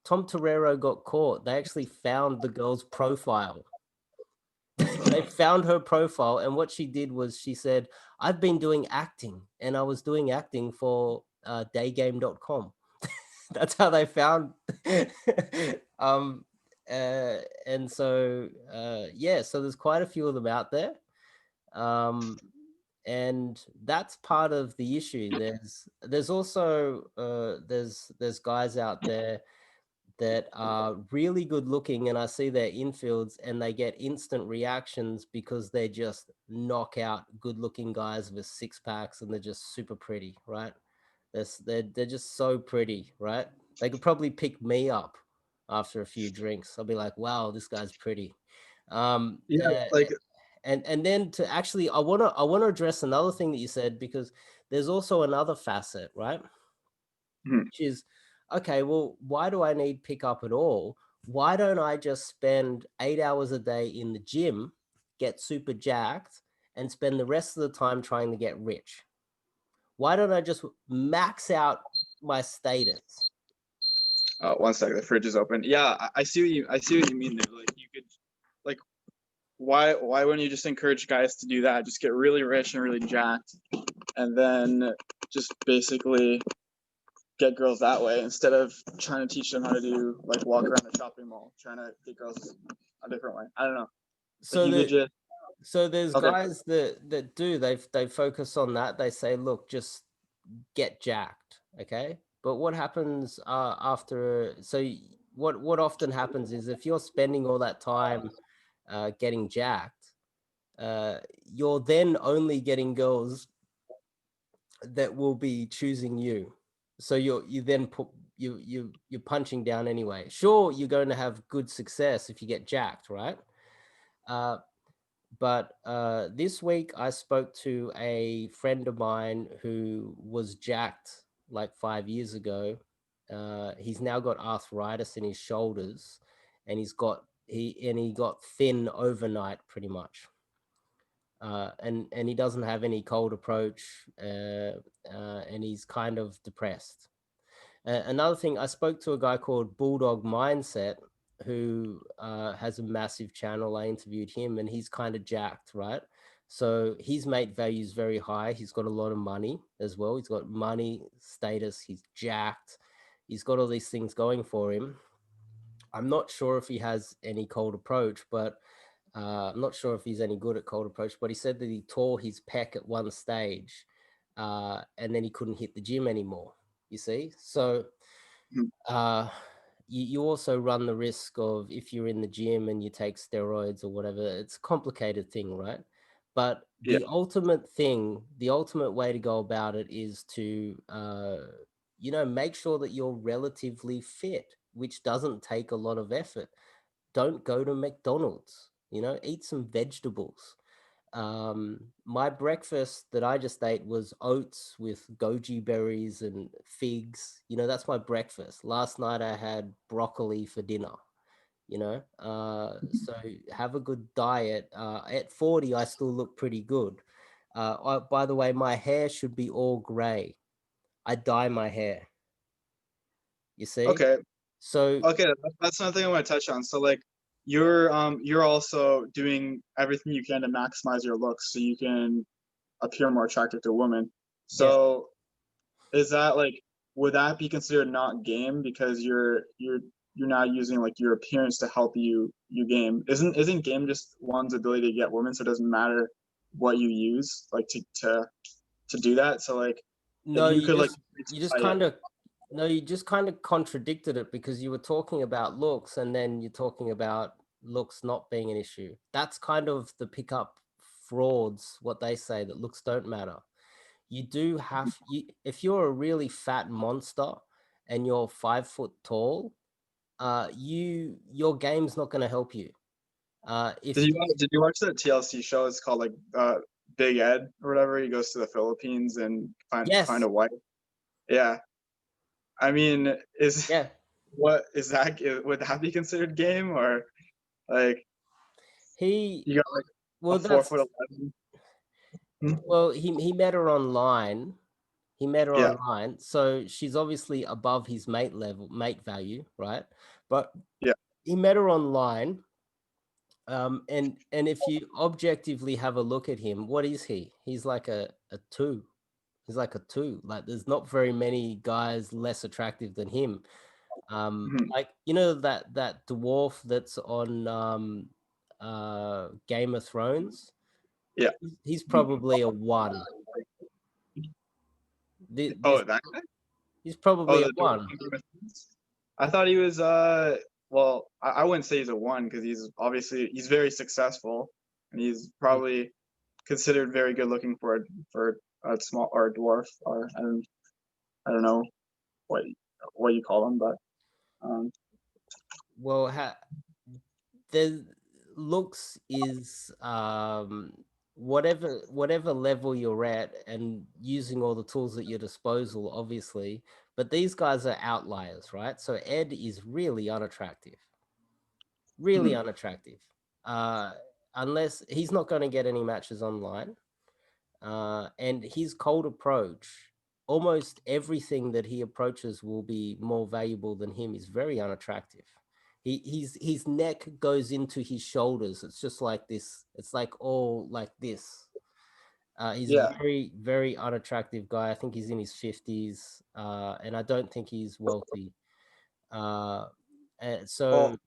Tom Torero got caught. They actually found the girl's profile. They found her profile, and what she did was she said, "I've been doing acting, and I was doing acting for Daygame.com." That's how they found. um, and so yeah, so there's quite a few of them out there. Um, and that's part of the issue. There's also there's guys out there that are really good looking, and I see their infields and they get instant reactions because they just knock out good looking guys with six packs, and they're just super pretty, right? They're just so pretty, right? They could probably pick me up after a few drinks. I'll be like, wow, this guy's pretty. Um, Yeah, uh, like. and then to actually, I wanna address another thing that you said, because there's also another facet, right? Mhm. Which is, okay, well, why do I need pickup at all? Why don't I just spend 8 hours a day in the gym, get super jacked, and spend the rest of the time trying to get rich? Why don't I just max out my status? One second, the fridge is open. Yeah, I see what you mean there. Like you could, like, why wouldn't you just encourage guys to do that? Just get really rich and really jacked, and then just basically get girls that way instead of trying to teach them how to do like walk around the shopping mall, trying to get girls a different way. I don't know. Like So you could the just So there's Okay. guys that do they focus on that. They say, look, just get jacked, okay? But what happens after? So what often happens is if you're spending all that time getting jacked, you're then only getting girls that will be choosing you. So you then put you're punching down anyway. Sure, you're going to have good success if you get jacked, right? Uh, but this week I spoke to a friend of mine who was jacked like 5 years ago. He's now got arthritis in his shoulders, and he got thin overnight, pretty much. And he doesn't have any cold approach, and he's kind of depressed. Another thing, I spoke to a guy called Bulldog Mindset who has a massive channel. I interviewed him, and he's kind of jacked, right? So his mate value is very high. He's got a lot of money as well. He's got money, status. He's jacked. He's got all these things going for him. I'm not sure if he has any cold approach, but I'm not sure if he's any good at cold approach. But he said that he tore his pec at one stage, and then he couldn't hit the gym anymore. You see, so Mhm. uh, you also run the risk of, if you're in the gym and you take steroids or whatever, it's a complicated thing, right? But Yeah. the ultimate way to go about it is to, make sure that you're relatively fit, which doesn't take a lot of effort. Don't go to McDonald's, eat some vegetables. My breakfast that I just ate was oats with goji berries and figs. That's my breakfast. Last night I had broccoli for dinner. So have a good diet. At 40 I still look pretty good. By the way, my hair should be all gray. I dye my hair, you see. Okay. So Okay. That's another thing I want to touch on. So like, you're also doing everything you can to maximize your looks so you can appear more attractive to women. yeah. So is that like, would that be considered not game because you're not using like your appearance to help you game? Isn't game just one's ability to get women, so it doesn't matter what you use like to do that? So like No, you could like you just kind of no, you just kind of contradicted it, because you were talking about looks and then you're talking about looks not being an issue. That's kind of the pickup frauds, what they say, that looks don't matter. You do have if you're a really fat monster and you're 5 foot tall, your game's not going to help you. If did you watch that TLC show? It's called like Big Ed or whatever. He goes to the Philippines and find Yes, a wife. Yeah. I mean, yeah, what is that? Would that be considered game, or like he you got like a well, 4 foot that's 11? Hmm? well, he met her online. He met her Yeah, online, so she's obviously above his mate value, right? But yeah. he met her online, and if you objectively have a look at him, what is he? He's like a two. He's like a two. Like, there's not very many guys less attractive than him. Mhm. Like, that dwarf that's on Game of Thrones. Yeah. He's probably a one. This Oh, that guy? He's Oh, probably a the dwarf one. from Game of Thrones? I thought he was well, I wouldn't say he's a one because he's very successful and he's probably considered very good looking for a small or a dwarf, or I don't know what you call him, but um Well, the looks is whatever level you're at, and using all the tools at your disposal, obviously. But these guys are outliers, right? So Ed is really unattractive, really mhm. unattractive. Uh, Unless he's not going to get any matches online. And his cold approach, almost everything that he approaches will be more valuable than him, is very unattractive. His neck goes into his shoulders. It's just like this. It's like all like this. He's a Yeah. very, very unattractive guy. I think he's in his 50s, and I don't think he's wealthy. Uh, so Well,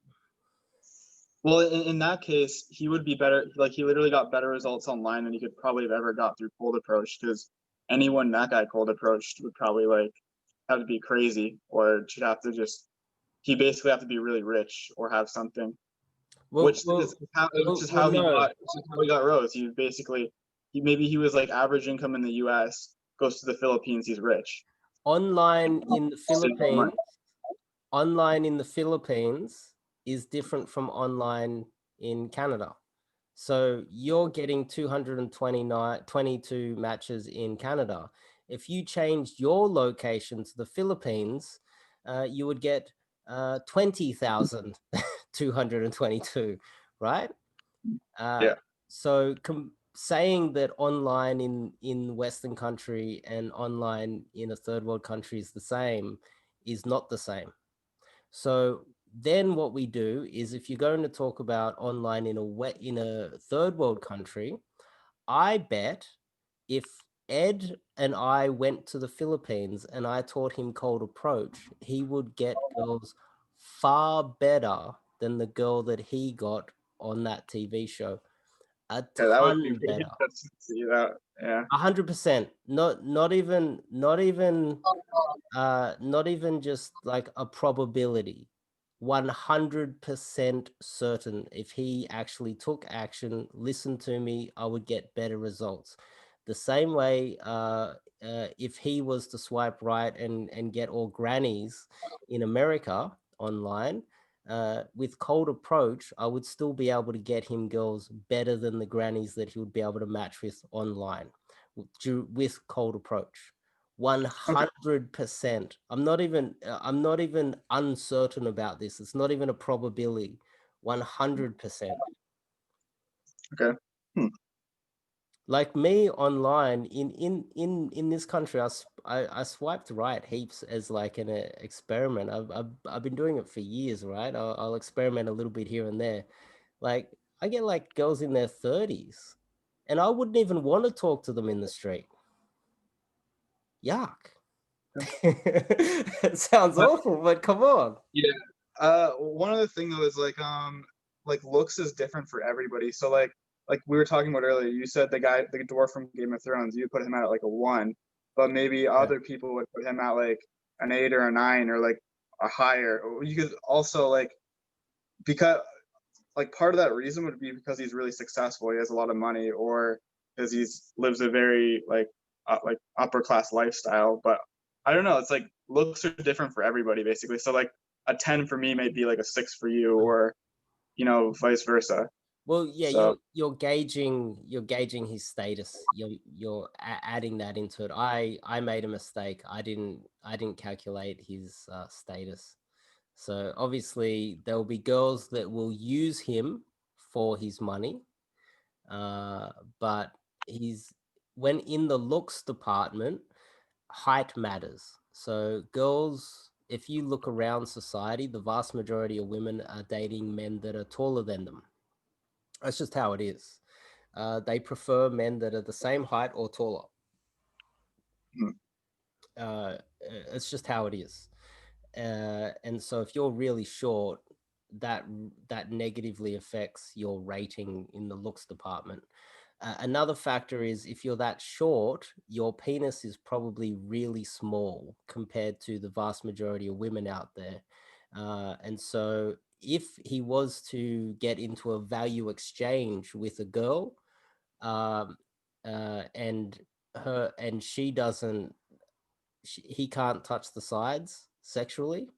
Well, in that case, he would be better. Like he literally got better results online than he could probably have ever got through cold approach. Because anyone that guy cold approached would probably like have to be crazy, or should have to just he basically have to be really rich or have something. Well, well, Which is how he no. got Rose. He basically maybe he was like average income in the U.S. goes to the Philippines. He's rich. Online in the So he's got money. Philippines, online in the Philippines is different from online in Canada. So you're getting 22 matches in Canada. If you changed your location to the Philippines, you would get 20,222, right? Uh, Yeah, so saying that online in Western country and online in a third world country is the same is not the same. So then what we do is if you're going to talk about online in a third world country, I bet if Ed and I went to the Philippines and I taught him cold approach, he would get girls far better than the girl that he got on that TV show. A yeah, that would be ton pretty better. good to see that. Yeah. 100%. Not even just like a probability. 100% certain if he actually took action, listened to me, I would get better results. The same way, if he was to swipe right and get all grannies in America online, with cold approach, I would still be able to get him girls better than the grannies that he would be able to match with online with cold approach. Okay. 100%. I'm not even uncertain about this. It's not even a probability. 100%. Okay. Hmm. Like me online in this country, I swiped right heaps as like an experiment. I've been doing it for years, right? I'll experiment a little bit here and there. Like I get like girls in their 30s, and I wouldn't even want to talk to them in the street. Yuck. It sounds But awful, but come on. yeah. One other thing though is like looks is different for everybody. So like we were talking about earlier, you said the dwarf from Game of Thrones, you put him at like a 1, but maybe Yeah. other people would put him at like an 8 or a 9 or like a higher. You could also like because like part of that reason would be because he's really successful, he has a lot of money, or because he's lives a very like upper class lifestyle. But I don't know, it's like looks are different for everybody basically. So like a 10 for me may be like a 6 for you, or vice versa. Well, yeah, So you're gauging his status. Adding that into it. I made a mistake. I didn't calculate his status. So obviously there will be girls that will use him for his money, uh, but he's when in the looks department, height matters. So girls, if you look around society, the vast majority of women are dating men that are taller than them. That's just how it is. They prefer men that are the same height or taller. mm, It's just how it is. And so if you're really short, that that negatively affects your rating in the looks department. Another factor is if you're that short, your penis is probably really small compared to the vast majority of women out there. And so if he was to get into a value exchange with a girl, um, and she doesn't, he can't touch the sides sexually,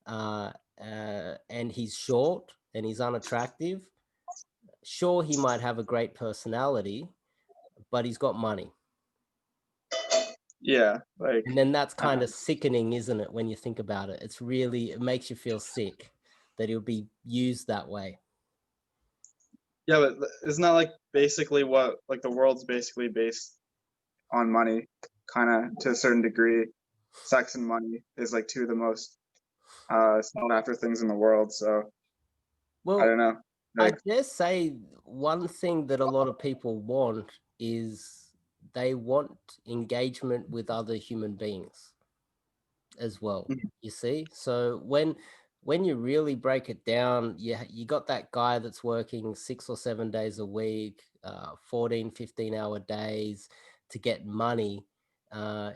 uh, and he's short and he's unattractive, sure, he might have a great personality, but he's got money. yeah, like And then that's uh, kind of sickening, isn't it? When you think about it, it makes you feel sick that he'll be used that way. yeah, but isn't that like basically what like the world's basically based on money, kind of to a certain degree. Sex and money is like two of the most sought after things in the world. So I Well, don't know. I Like, dare say one thing that a lot of people want is they want engagement with other human beings as well. mhm, You see? So when when you really break it down, you got that guy that's working 6 or 7 days a week, 14, 15-hour days to get money.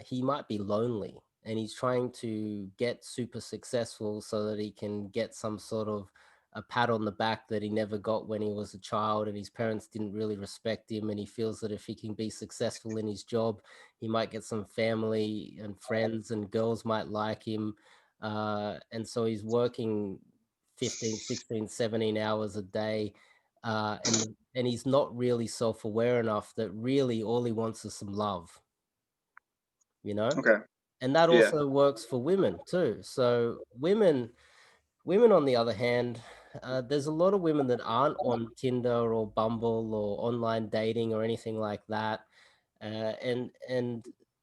He might be lonely and he's trying to get super successful so that he can get some sort of a pat on the back that he never got when he was a child, and his parents didn't really respect him, and he feels that if he can be successful in his job, he might get some family and friends and girls might like him. And so he's working 15, 16, 17 hours a day. And he's not really self-aware enough that really all he wants is some love, you know? Okay. And that Yeah. also works for women too. So women on the other hand, there's a lot of women that aren't on Tinder or Bumble or online dating or anything like that, and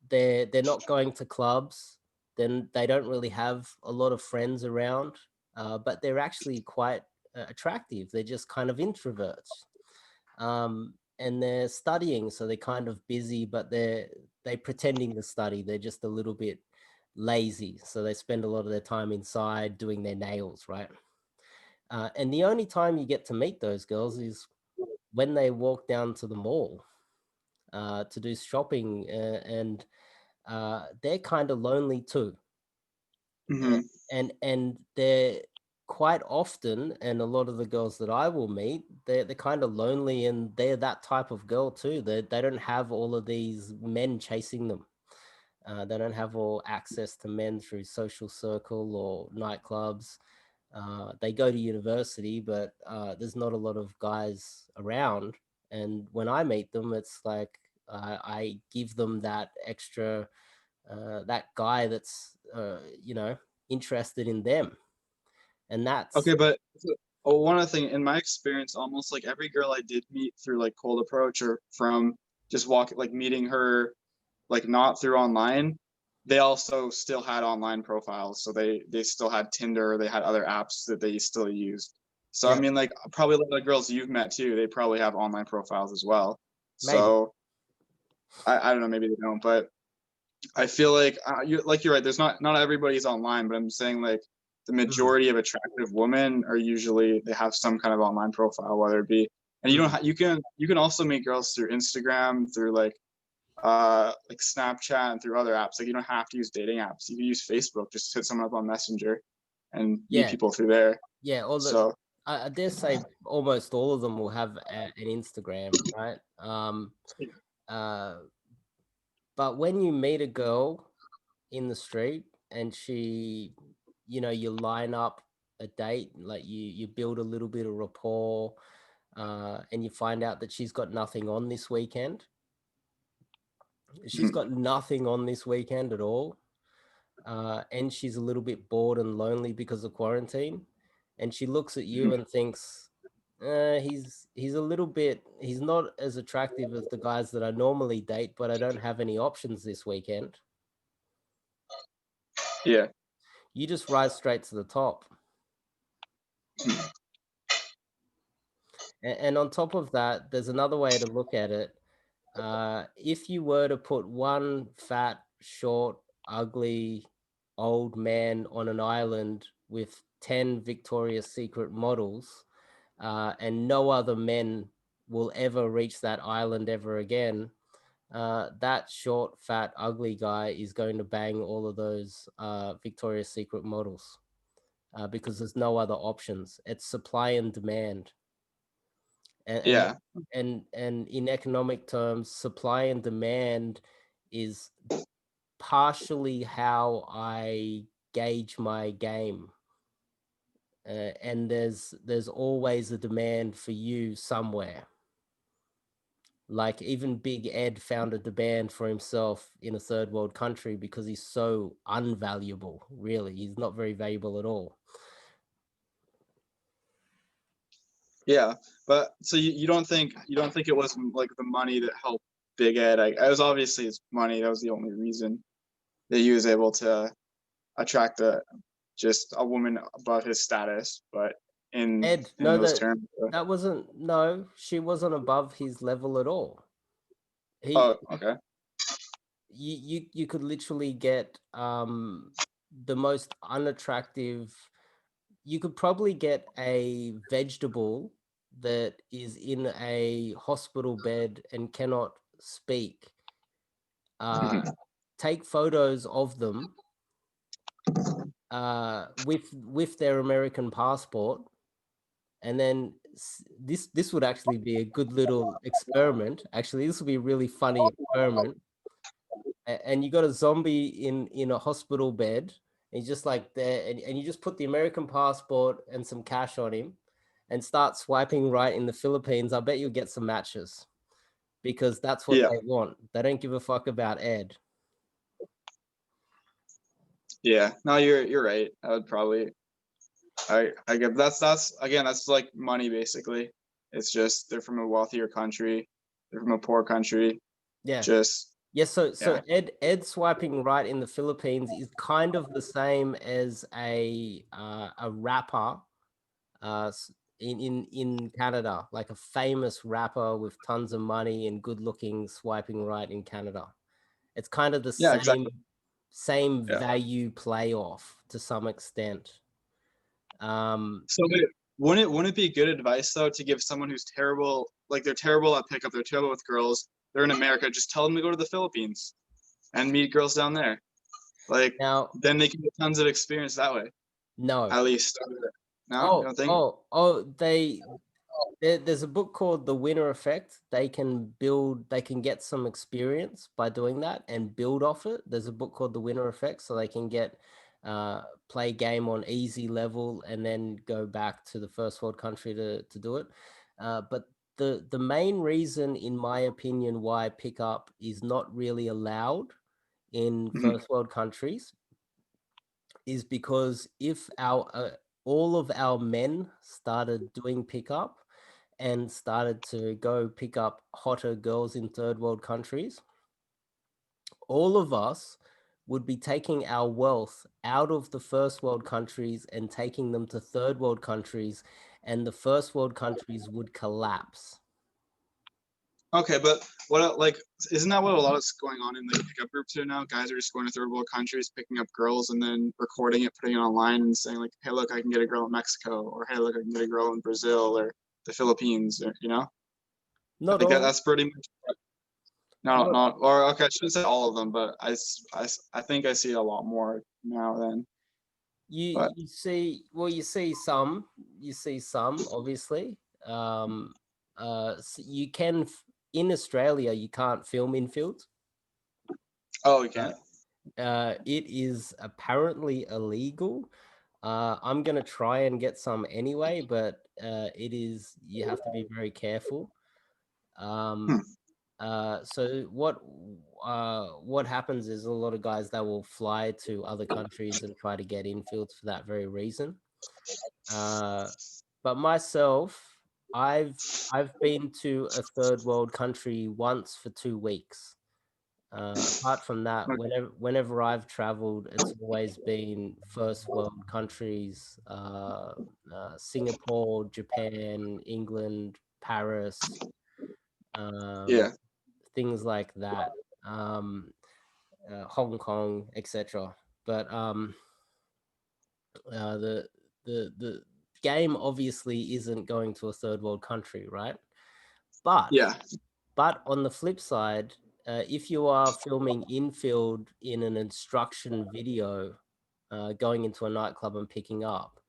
they're not going to clubs. Then they don't really have a lot of friends around, but they're actually quite attractive. They're just kind of introverts, and they're studying, so they're kind of busy, but they pretending to study. They're just a little bit lazy, so they spend a lot of their time inside doing their nails, right? And the only time you get to meet those girls is when they walk down to the mall to do shopping, and they're kind of lonely too. Hmm. And they're quite often, and a lot of the girls that I will meet, they're kind of lonely, and they're that type of girl too. They don't have all of these men chasing them. They don't have all access to men through social circle or nightclubs. They go to university, but there's not a lot of guys around. And when I meet them, it's like I give them that extra, that guy that's, interested in them. And that's, Okay, but one other thing, in my experience, almost like every girl I did meet through like cold approach or from just like meeting her like not through online, they also still had online profiles. So they still had Tinder, they had other apps that they still used. So I yeah, mean, like probably a lot of the girls you've met too, they probably have online profiles as well. maybe. So I don't know, maybe they don't, but I feel like you're right. There's not everybody's online, but I'm saying like the Mm, majority of attractive women are usually they have some kind of online profile, whether it be, and you don't mm. you can also meet girls through Instagram, through like Snapchat and through other apps. Like you don't have to use dating apps. You can use Facebook, just hit someone up on Messenger and meet Yeah, people through there. yeah. All the So I dare say almost all of them will have an Instagram, right? Uh, but when you meet a girl in the street and she, you line up a date, like you build a little bit of rapport, and you find out that she's got nothing on this weekend. She's got nothing on this weekend at all. And she's a little bit bored and lonely because of quarantine. And she looks at you and thinks, he's a little bit, he's not as attractive as the guys that I normally date, but I don't have any options this weekend. yeah, You just rise straight to the top. And on top of that, there's another way to look at it. If you were to put one fat, short, ugly, old man on an island with 10 Victoria's Secret models, and no other men will ever reach that island ever again, that short, fat, ugly guy is going to bang all of those Victoria's Secret models, because there's no other options. It's supply and demand. and and yeah, and in economic terms, supply and demand is partially how I gauge my game. And there's always a demand for you somewhere. Like even Big Ed found a demand for himself in a third world country because he's so unvaluable. Really, he's not very valuable at all. yeah. But so you don't think it was like the money that helped Big Ed? Like, it was obviously his money. That was the only reason that he was able to attract just a woman above his status, but Ed, in no, those that terms. that wasn't, no, she wasn't above his level at all. Oh, He okay. you could literally get the most unattractive you could probably get a vegetable that is in a hospital bed and cannot speak, uh, Mhm. take photos of them with their American passport, and then this would actually be a good little experiment. Actually, this would be a really funny experiment. And you got a zombie in a hospital bed. And he's just like there, and you just put the American passport and some cash on him, and start swiping right in the Philippines. I bet you'll get some matches because that's what Yeah, they want. They don't give a fuck about Ed. yeah. No, you're right. I would probably. I get that's again that's like money basically. It's just they're from a wealthier country, they're from a poor country. Yeah. Just Yes, so yeah, Ed swiping right in the Philippines is kind of the same as a rapper in Canada, like a famous rapper with tons of money and good looking swiping right in Canada. It's kind of the yeah, exactly. same Yeah. value playoff to some extent. So wouldn't it be good advice though to give someone who's terrible, like they're terrible at pickup, they're terrible with girls, they're in America, just tell them to go to the Philippines and meet girls down there. Like Now, then they can get tons of experience that way, no. at least. No, you don't think? There's a book called The Winner Effect. They can get some experience by doing that and build off it. There's a book called The Winner Effect, so they can get play game on easy level and then go back to the first world country to do it. But the main reason, in my opinion, why pickup is not really allowed in Mhm. first world countries is because if our all of our men started doing pickup and started to go pick up hotter girls in third world countries, all of us would be taking our wealth out of the first world countries and taking them to third world countries, and the first world countries would collapse. Okay, but what like isn't that what a lot is going on in the pickup groups here now? Guys are just going to third world countries, picking up girls, and then recording it, putting it online, and saying like, "Hey, look, I can get a girl in Mexico," or "Hey, look, I can get a girl in Brazil or the Philippines," or you know. I Not think all, that's pretty much not not or okay, I shouldn't say all of them, but I think I see a lot more now than. But you see, well, you see some obviously. You can in Australia you can't film in fields. oh, we uh, can't. it is apparently illegal. I'm gonna try and get some anyway, but it is, you have to be very careful. Hmm. So what happens is a lot of guys that will fly to other countries and try to get infields for that very reason. Uh, but myself, I've been to a third world country once for 2 weeks. Apart from that, Okay. whenever I've traveled, it's always been first world countries, Singapore, Japan, England, Paris, um, Yeah. things like that, Hong Kong, etc. But the the game obviously isn't going to a third world country, right? But Yeah. on the flip side, if you are filming infield in an instruction video, going into a nightclub and picking up,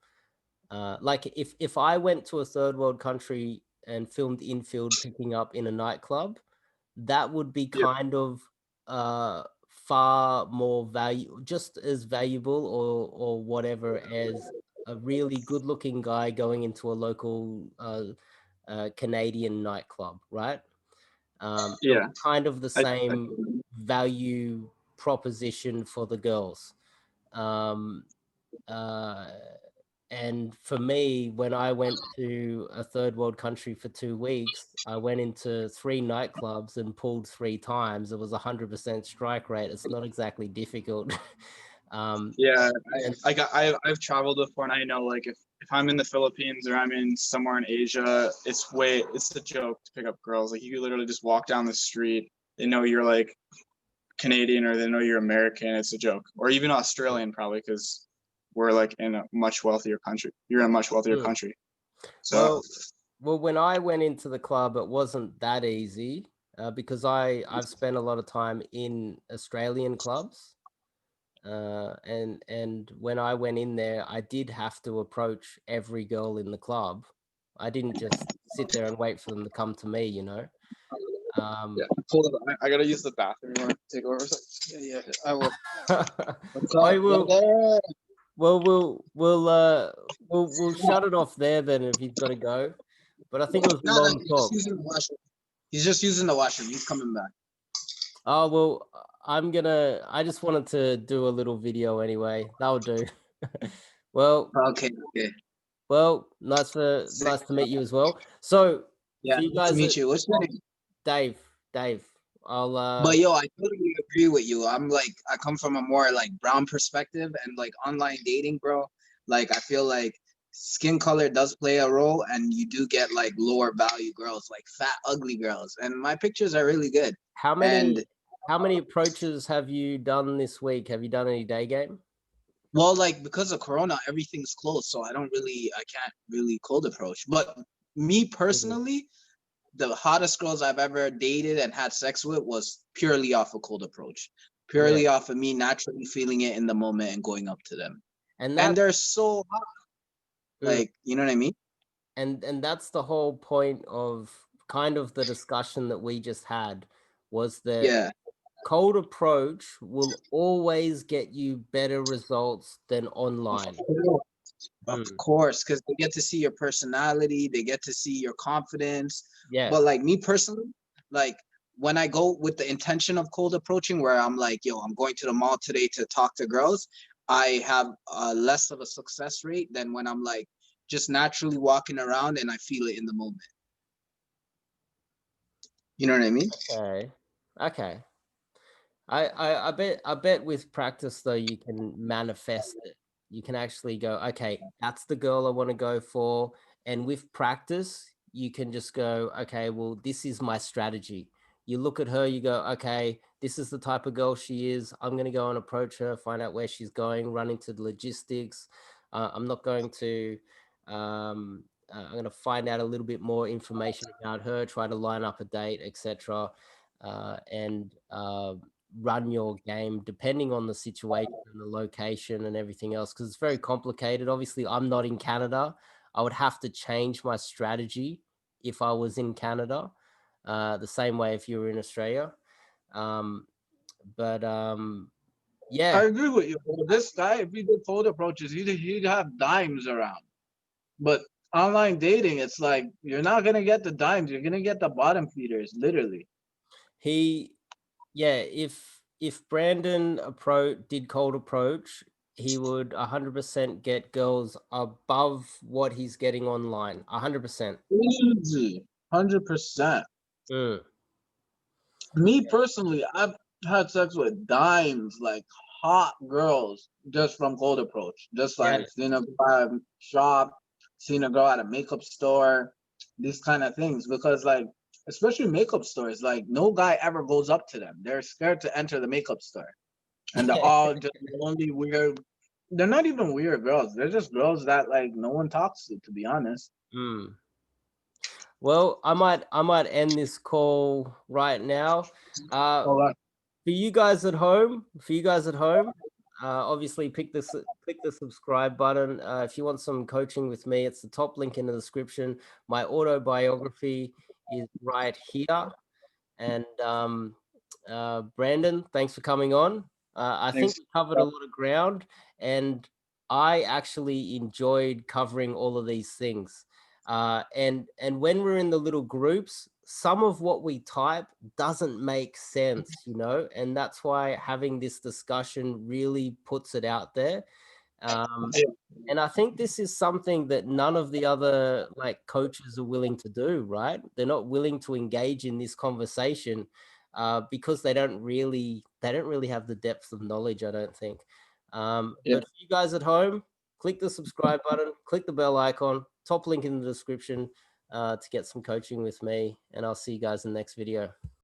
like if I went to a third world country and filmed infield picking up in a nightclub, that would be Yeah. kind of far more value, just as valuable or whatever as a really good looking guy going into a local Canadian nightclub, right? It'll Yeah. be kind of the I same value proposition for the girls. Um, uh, and for me, when I went to a third world country for 2 weeks, I went into 3 nightclubs and pulled 3 times. It was 100% strike rate. It's not exactly difficult. um, Yeah, and I've traveled before, and I know like if I'm in the Philippines or I'm in somewhere in Asia, it's a joke to pick up girls. Like you could literally just walk down the street, they know you're like Canadian or they know you're American. It's a joke, or even Australian probably because we're like in a much wealthier country. You're in a much wealthier Mm. country. So Well, when I went into the club, it wasn't that easy because I've spent a lot of time in Australian clubs, and when I went in there, I did have to approach every girl in the club. I didn't just sit there and wait for them to come to me, you know. yeah, hold on. I gotta use the bathroom. You want to take over? Yeah, I will. What's I up? will. Well, we'll shut it off there then if you've got to go. But I think it was a No, long he's just talk. using the washroom. He's just using the washroom. He's coming back. Oh well, I just wanted to do a little video anyway. That'll do. Well, Okay, okay. nice to meet you as well. So Yeah, for you nice to guys meet that you. What's your name? Dave, I'll But yo, I totally agree with you. I'm like, I come from a more like brown perspective and like online dating, bro. Like, I feel like skin color does play a role, and you do get like lower value girls, like fat, ugly girls. And my pictures are really good. how And many approaches have you done this week? Have you done any day game? well, like because of Corona, everything's closed, so I can't really cold approach. But me personally, the hottest girls I've ever dated and had sex with was purely off a cold approach, Yeah, purely off of me naturally feeling it in the moment and going up to them. and And that they're so hot, mm, like, you know what I mean? and that's the whole point of kind of the discussion that we just had was that Yeah, cold approach will always get you better results than online. of Mm, course, because they get to see your personality, they get to see your confidence. yeah, But like me personally, like when I go with the intention of cold approaching, where I'm like, yo, I'm going to the mall today to talk to girls, I have less of a success rate than when I'm like just naturally walking around and I feel it in the moment. You know what I mean? okay, okay. I bet with practice though you can manifest it. You can actually go, okay, that's the girl I want to go for. And with practice, you can just go, okay, well, this is my strategy. You look at her, you go, okay, this is the type of girl she is. I'm going to go and approach her, find out where she's going, run into the logistics. I'm not going to, I'm going to find out a little bit more information about her, try to line up a date, etc. And run your game depending on the situation and the location and everything else because it's very complicated. Obviously, I'm not in Canada. I would have to change my strategy if I was in Canada, the same way if you were in Australia. Um, but I yeah, agree with you. This guy, if he did cold approaches, he'd have dimes around. But online dating, it's like you're not gonna get the dimes, you're gonna get the bottom feeders, literally. he, yeah, if Brandon did cold approach, he would 100% get girls above what he's getting online. 100%. Easy, 100%. Mm. Me personally, I've had sex with dimes, like hot girls, just from cold approach. Just Yeah. like seeing a girl at a shop, seeing a girl at a makeup store, these kind of things. Because like, especially makeup stores, like no guy ever goes up to them. They're scared to enter the makeup store, and they're all just only weird. They're not even weird girls. They're just girls that like no one talks to be honest. Mm. Well, I might end this call right now. Oh, For you guys at home, obviously click the subscribe button. If you want some coaching with me, it's the top link in the description. My autobiography is right here. And Brandon, thanks for coming on. I think thanks. we covered a lot of ground, and I actually enjoyed covering all of these things. And when we're in the little groups, some of what we type doesn't make sense, you know, and that's why having this discussion really puts it out there. Um, and I think this is something that none of the other like coaches are willing to do, right? They're not willing to engage in this conversation because they don't really have the depth of knowledge, I don't think. Yeah. But for you guys at home, click the subscribe button, click the bell icon, top link in the description to get some coaching with me, and I'll see you guys in the next video.